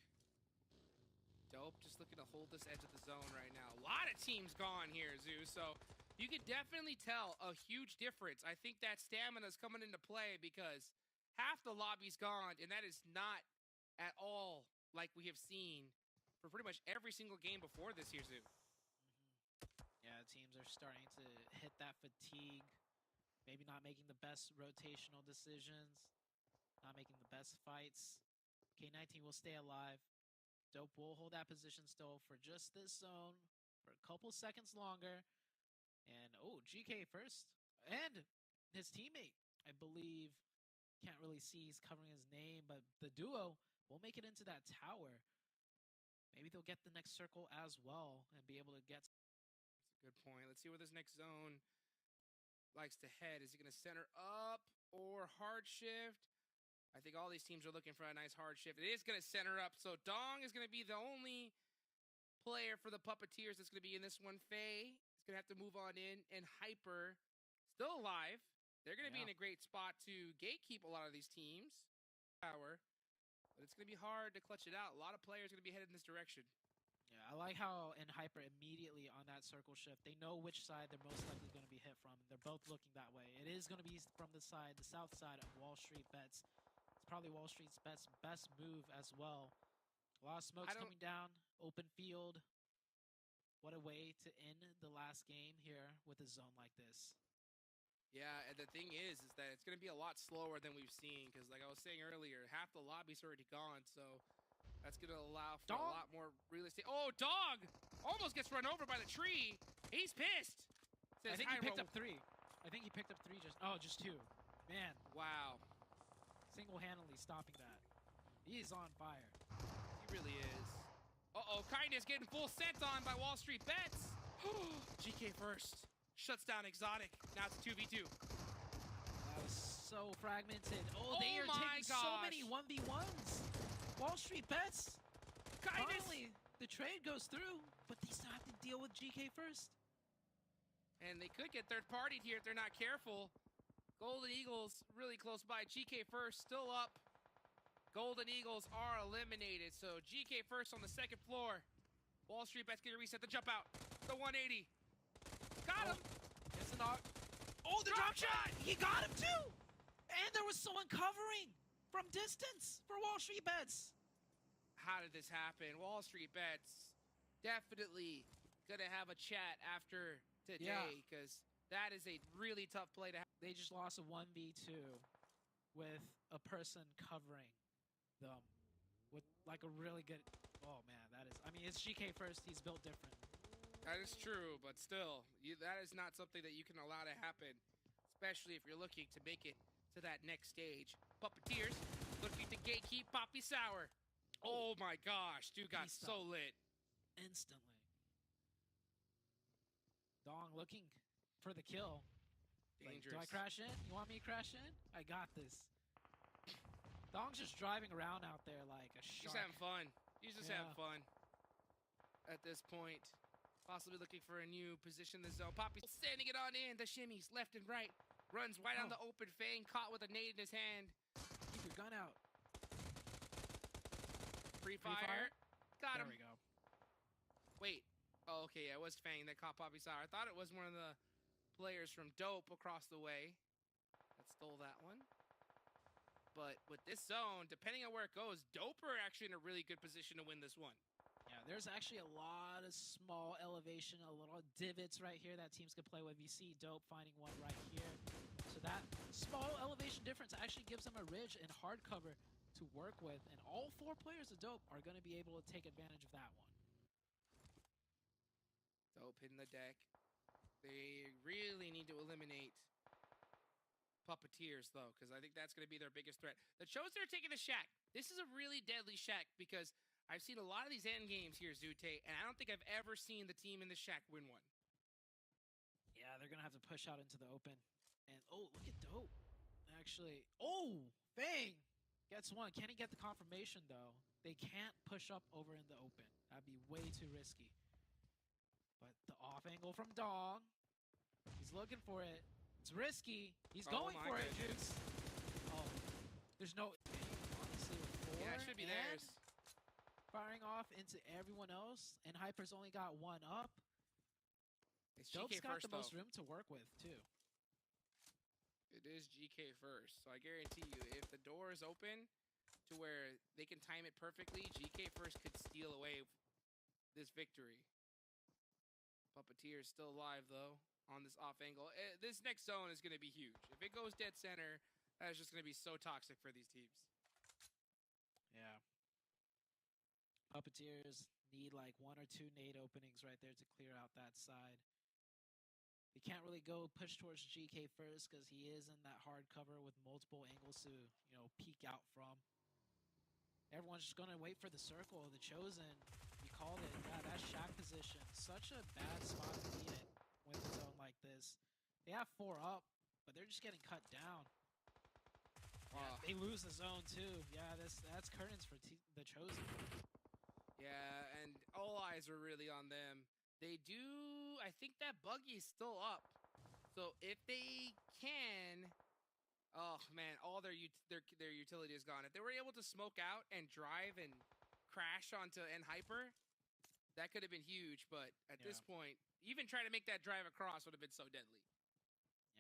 Dope, just looking to hold this edge of the zone right now. A lot of teams gone here, Zoo, so you could definitely tell a huge difference. I think that stamina's coming into play because half the lobby's gone, and that is not at all like we have seen for pretty much every single game before this year, Zoo. Yeah, teams are starting to hit that fatigue. Maybe not making the best rotational decisions, not making the best fights. K19 will stay alive. Dope will hold that position still for just this zone for a couple seconds longer. And, oh, GK first. And his teammate, I believe, can't really see. He's covering his name, but the duo will make it into that tower. Maybe they'll get the next circle as well and be able to get... That's a good point. Let's see where this next zone likes to head. Is he going to center up or hard shift? I think all these teams are looking for a nice hard shift. It is going to center up, so Dong is going to be the only player for the Puppeteers that's going to be in this one. Faye is going to have to move on in, and Hyper still alive. They're going to be in a great spot to gatekeep a lot of these teams. Power, but it's going to be hard to clutch it out. A lot of players are going to be headed in this direction. Yeah, I like how in Hyper immediately on that circle shift, they know which side they're most likely going to be hit from. They're both looking that way. It is going to be from the south side of Wall Street Bets. It's probably Wall Street's best move as well. A lot of smokes coming down, open field. What a way to end the last game here with a zone like this. Yeah, and the thing is that it's going to be a lot slower than we've seen because, like I was saying earlier, half the lobby's already gone, so that's going to allow for a lot more real estate. Oh, Dog almost gets run over by the tree. He's pissed. I think he picked up 3. I think he picked up 3 just 2. Man. Wow. Single-handedly stopping that. He is on fire. He really is. Uh-oh, Kindness getting full sent on by Wall Street Bets. GK first. Shuts down Exotic. Now it's a 2v2. That was so fragmented. Oh, they are taking so many 1v1s. Wall Street Bets. Finally, the trade goes through, but they still have to deal with GK first. And they could get third-partied here if they're not careful. Golden Eagles really close by. GK first still up. Golden Eagles are eliminated. So GK first on the second floor. Wall Street Bets get a reset. The jump out. The 180. Got him. It's a knock. Oh, the drop shot. He got him too. And there was someone covering from distance for Wall Street Bets. How did this happen? Wall Street Bets definitely gonna have a chat after today because that is a really tough play to have. They just lost a 1v2 with a person covering them with like a really good... Oh, man, that is... I mean, it's GK first. He's built different. That is true, but still, that is not something that you can allow to happen, especially if you're looking to make it to that next stage. Puppeteers looking to gatekeep Poppy Sour. Oh my gosh, dude got so lit. Instantly. Dong looking for the kill. Dangerous. Like, do I crash in? You want me to crash in? I got this. Dong's just driving around out there like a shark. He's having fun. He's just having fun at this point. Possibly looking for a new position in the zone. Poppy sending it on in. The shimmies left and right. Runs right on the open Fang. Caught with a nade in his hand. Keep your gun out. Free fire. Got him. There we go. Wait. Oh, okay. Yeah, it was Fang that caught Poppy Sour. I thought it was one of the players from Dope across the way that stole that one. But with this zone, depending on where it goes, Dope are actually in a really good position to win this one. Yeah, there's actually a lot of small elevation, a little divots right here that teams can play with. You see Dope finding one right here. So that small elevation difference actually gives them a ridge and hard cover to work with. And all 4 players of Dope are going to be able to take advantage of that one. Dope hitting the deck. They really need to eliminate Puppeteers, though, because I think that's going to be their biggest threat. The Chosen are taking the Shack. This is a really deadly Shack because I've seen a lot of these end games here, Zute, and I don't think I've ever seen the team in the Shack win one. Yeah, they're going to have to push out into the open. And, oh, look at Dope. Actually, oh, Fang gets one. Can he get the confirmation, though? They can't push up over in the open. That'd be way too risky. But the off angle from Dong. He's looking for it. It's risky. He's going for it, Jukes. Oh, there's no... Honestly, with 4 yeah, it should be theirs. Firing off into everyone else, and Hyper's only got 1 up. Dope's got the most room to work with, too. It is GK first, so I guarantee you, if the door is open, to where they can time it perfectly, GK First could steal away this victory. Puppeteer is still alive, though, on this off angle. This next zone is going to be huge. If it goes dead center, that is just going to be so toxic for these teams. Yeah. Puppeteers need like 1 or 2 nade openings right there to clear out that side. They can't really go push towards GK First because he is in that hard cover with multiple angles to, peek out from. Everyone's just going to wait for the circle. The Chosen, you called it. Yeah, that shack position. Such a bad spot to be in with a zone like this. They have 4 up, but they're just getting cut down. Yeah, they lose the zone too. Yeah, that's curtains for the Chosen. Yeah, and all eyes are really on them. They do, I think that buggy is still up. So if they can, oh man, all their utility is gone. If they were able to smoke out and drive and crash onto N Hyper, that could have been huge. But at this point, even trying to make that drive across would have been so deadly.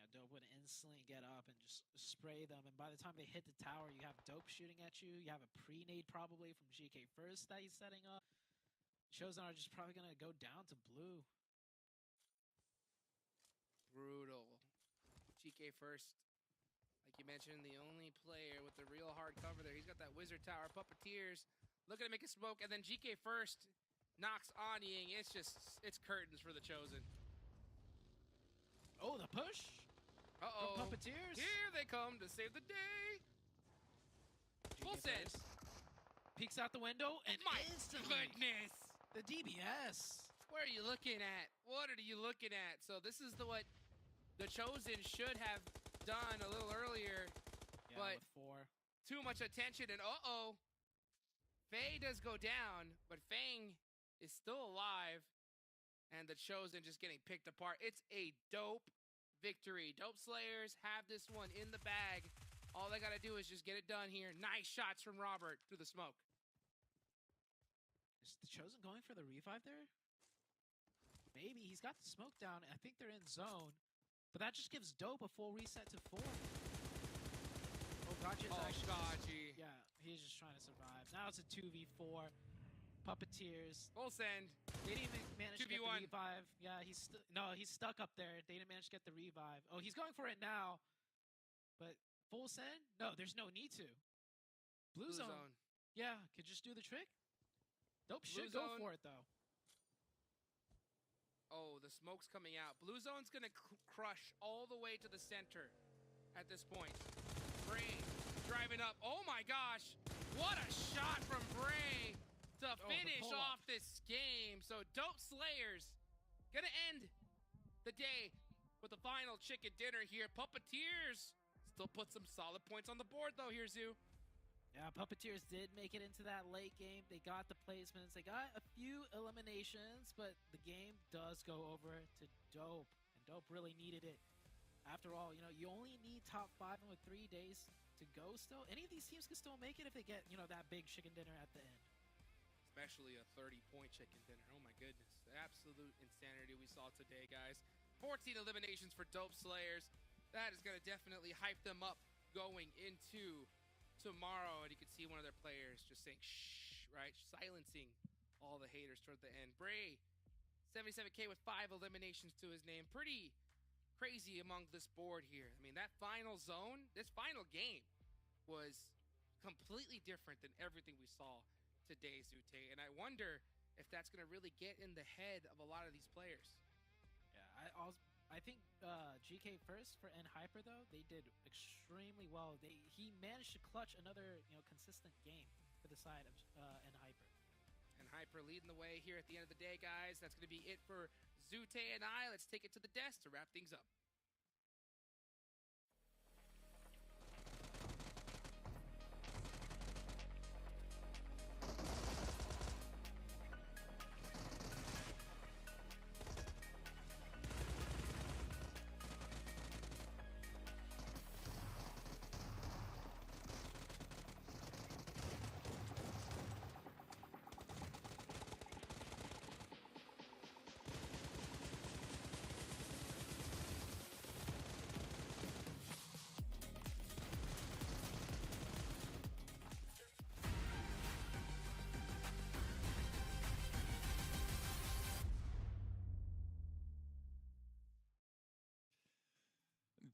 Yeah, Dope would instantly get up and just spray them. And by the time they hit the tower, you have Dope shooting at you. You have a pre-nade probably from GK First that he's setting up. Chosen are just probably going to go down to blue. Brutal. GK First, like you mentioned, the only player with the real hard cover there. He's got that Wizard Tower. Puppeteers looking to make a smoke, and then GK First knocks on Ying. It's curtains for the Chosen. Oh, the push. Uh-oh. From Puppeteers. Here they come to save the day. Full send. Peeks out the window, and my instantly. Goodness. The DBS. Where are you looking at? What are you looking at? So this is what the Chosen should have done a little earlier. Yeah, but with 4. Too much attention, and Faye does go down, but Fang is still alive, and the Chosen just getting picked apart. It's a dope victory. Dope Slayers have this one in the bag. All they got to do is just get it done here. Nice shots from Robert through the smoke. Is the Chosen going for the revive there? Maybe. He's got the smoke down. I think they're in zone. But that just gives Dope a full reset to 4. Oh, Gaji's actually... Gaji. Yeah, he's just trying to survive. Now it's a 2v4. Puppeteers. Full send. They didn't even manage to get the 2v1. revive. Yeah, he's stuck up there. They didn't manage to get the revive. Oh, he's going for it now. But full send? No, there's no need to. Blue zone. Yeah, could just do the trick. Dope should go for it, though. Oh, the smoke's coming out. Blue zone's going to crush all the way to the center at this point. Bray driving up. Oh, my gosh. What a shot from Bray to finish off this game. So Dope Slayers going to end the day with the final chicken dinner here. Puppeteers still put some solid points on the board, though, here, Zoo. Yeah, Puppeteers did make it into that late game. They got the placements. They got a few eliminations, but the game does go over to Dope. And Dope really needed it. After all, you only need top 5 with 3 days to go still. Any of these teams can still make it if they get, that big chicken dinner at the end. Especially a 30-point chicken dinner. Oh, my goodness. Absolute insanity we saw today, guys. 14 eliminations for Dope Slayers. That is going to definitely hype them up going into tomorrow. And you can see one of their players just saying shh, right? Silencing all the haters toward the end. Bray, 77K with 5 eliminations to his name. Pretty crazy among this board here. I mean, that final zone, this final game was completely different than everything we saw today, Zute. And I wonder if that's going to really get in the head of a lot of these players. Yeah, I think GK First for N Hyper, though, they did extremely well. He managed to clutch another consistent game for the side of N Hyper. And Hyper leading the way here at the end of the day, guys. That's going to be it for Zute and I. Let's take it to the desk to wrap things up.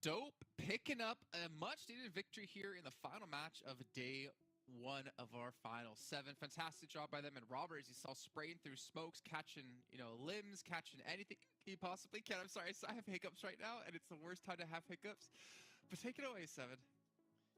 Dope picking up a much-needed victory here in the final match of day 1 of our final 7. Fantastic job by them. And Robert, as you saw, spraying through smokes, catching, limbs, catching anything he possibly can. I'm sorry, I have hiccups right now, and it's the worst time to have hiccups. But take it away, 7.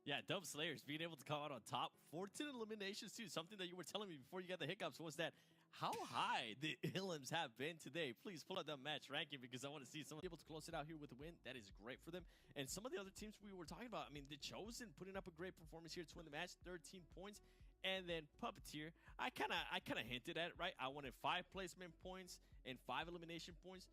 Yeah, Dope Slayers being able to come out on top. 14 eliminations, too. Something that you were telling me before you got the hiccups was that how high the Illims have been today. Please pull out that match ranking because I want to see someone able to close it out here with a win. That is great for them. And some of the other teams we were talking about, I mean, The Chosen putting up a great performance here to win the match, 13 points. And then Puppeteer, I kind of hinted at it, right? I wanted 5 placement points and 5 elimination points.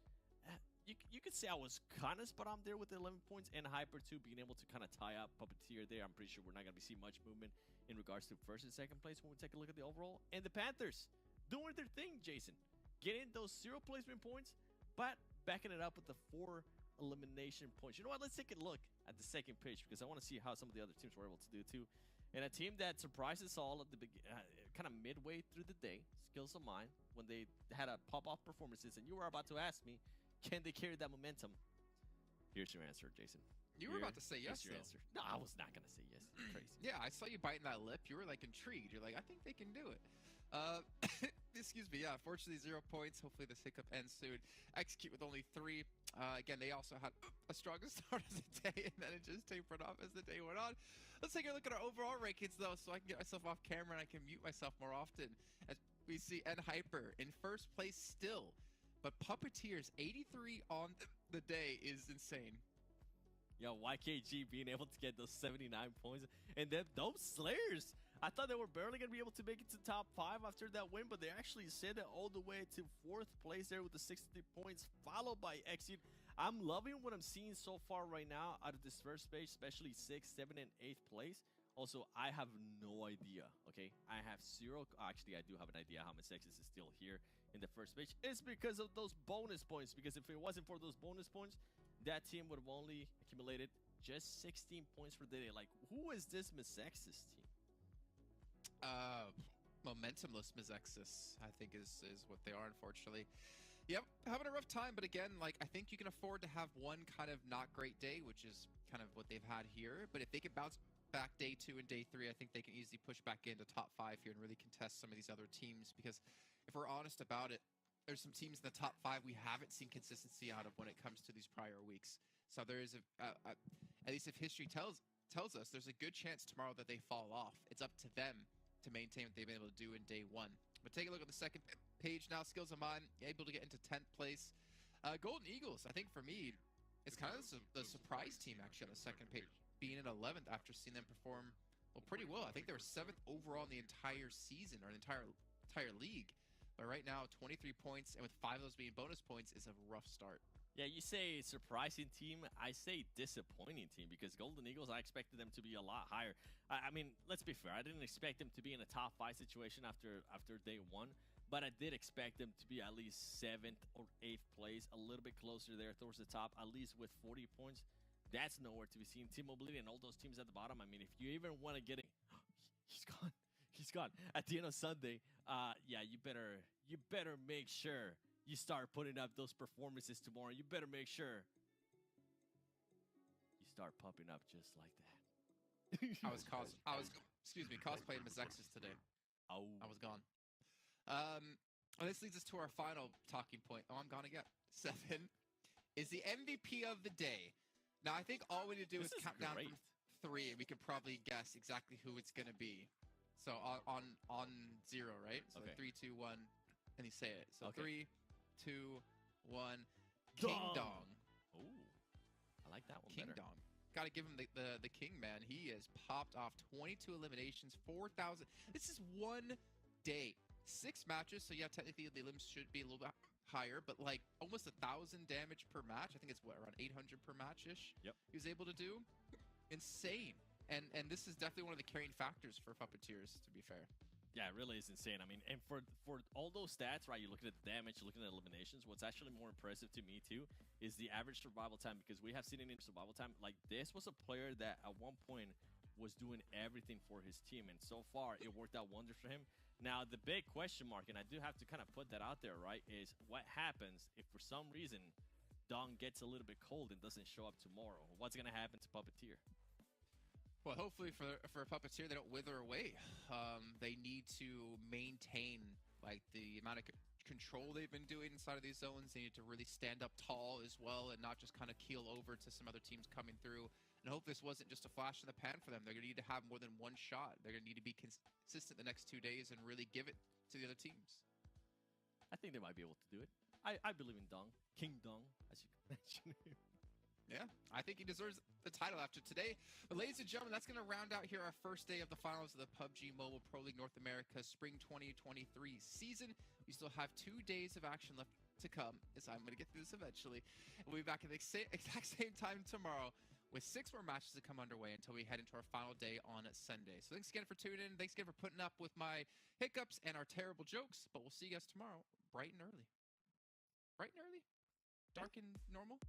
You could say I was kind of spot on there with the 11 points, and Hyper too, being able to kind of tie up Puppeteer there. I'm pretty sure we're not going to see much movement in regards to first and second place when we take a look at the overall. And the Panthers doing their thing, Jason. Getting those 0 placement points, but backing it up with the 4 elimination points. You know what? Let's take a look at the second page because I want to see how some of the other teams were able to do too. And a team that surprised us all at the kind of midway through the day, Skills of Mine, when they had a pop-off performances, and you were about to ask me, can they carry that momentum? Here's your answer, Jason. You were about to say yes, your though. Answer. No, I was not going to say yes. You're crazy. Yeah, I saw you biting that lip. You were, like, intrigued. You're like, I think they can do it. Excuse me. Yeah, fortunately, 0 points. Hopefully, this hiccup ends soon. Execute with only 3. Again, they also had a stronger start of the day, and then it just tapered off as the day went on. Let's take a look at our overall rankings, though, so I can get myself off camera and I can mute myself more often. As we see N Hyper in first place still. But Puppeteers, 83 on the day is insane. Yo, YKG being able to get those 79 points. And then Dope Slayers. I thought they were barely going to be able to make it to top 5 after that win, but they actually sent it all the way to 4th place there with the 63 points, followed by Exit. I'm loving what I'm seeing so far right now out of this first stage, especially 6th, 7th, and 8th place. Also, I have no idea, okay? I have 0. Actually, I do have an idea how much Exit is still here in the first page. It's because of those bonus points, because if it wasn't for those bonus points, that team would have only accumulated just 16 points for the day. Like, who is this Misexis team? Momentumless Misexis, I think is what they are, unfortunately. Yep, having a rough time, but again, like, I think you can afford to have one kind of not great day, which is kind of what they've had here. But if they can bounce back day 2 and day 3, I think they can easily push back into top 5 here and really contest some of these other teams. Because if we're honest about it, there's some teams in the top 5 we haven't seen consistency out of when it comes to these prior weeks. So there is at least if history tells us, there's a good chance tomorrow that they fall off. It's up to them to maintain what they've been able to do in day 1. But take a look at the second page now. Skills of Mine able to get into 10th place. Golden Eagles, I think for me, it's kind of the surprise team actually on the second page, being in 11th after seeing them perform pretty well. I think they were 7th overall in the entire season or the entire league. But right now, 23 points, and with 5 of those being bonus points, is a rough start. Yeah, you say surprising team. I say disappointing team because Golden Eagles, I expected them to be a lot higher. I mean, let's be fair. I didn't expect them to be in a top 5 situation after day 1, but I did expect them to be at least 7th or 8th place, a little bit closer there towards the top, at least with 40 points. That's nowhere to be seen. Team Mobility and all those teams at the bottom. I mean, if you even want to get it, he's gone. He's gone. At the end of Sunday, yeah, you better make sure you start putting up those performances tomorrow. You better make sure you start popping up just like that. I was cosplaying Misexis today. Oh, I was gone. And this leads us to our final talking point. Oh, I'm gone again. 7 is the MVP of the day. Now, I think all we need to do is count down from 3, and we can probably guess exactly who it's going to be. So on 0, right? So okay. 3, 2, 1, and you say it. So okay. 3, 2, 1. King Dong. Oh, I like that one King better. Dong. Got to give him the king, man. He has popped off 22 eliminations, 4,000. This is one day, 6 matches. So yeah, technically the limbs should be a little bit higher, but like almost 1,000 damage per match. I think it's what, around 800 per match ish. Yep. He was able to do. Insane. And this is definitely one of the carrying factors for Puppeteers, to be fair. Yeah, it really is insane. I mean, and for all those stats, right, you're looking at the damage, you're looking at eliminations. What's actually more impressive to me, too, is the average survival time, because we have seen in survival time, like, this was a player that at one point was doing everything for his team, and so far, it worked out wonders for him. Now, the big question mark, and I do have to kind of put that out there, right, is what happens if for some reason Dong gets a little bit cold and doesn't show up tomorrow, what's going to happen to Puppeteer? Well, hopefully for Puppeteer, they don't wither away. They need to maintain like the amount of control they've been doing inside of these zones. They need to really stand up tall as well and not just kind of keel over to some other teams coming through. And hope this wasn't just a flash in the pan for them. They're going to need to have more than one shot. They're going to need to be consistent the next 2 days and really give it to the other teams. I think they might be able to do it. I believe in Dong. King Dong, as you can mention. Yeah, I think he deserves the title after today. But ladies and gentlemen, that's going to round out here our first day of the finals of the PUBG Mobile Pro League North America Spring 2023 season. We still have 2 days of action left to come. Yes, I'm going to get through this eventually. We'll be back at the exact same time tomorrow with 6 more matches to come underway until we head into our final day on Sunday. So thanks again for tuning in. Thanks again for putting up with my hiccups and our terrible jokes. But we'll see you guys tomorrow bright and early. Bright and early? Dark and normal?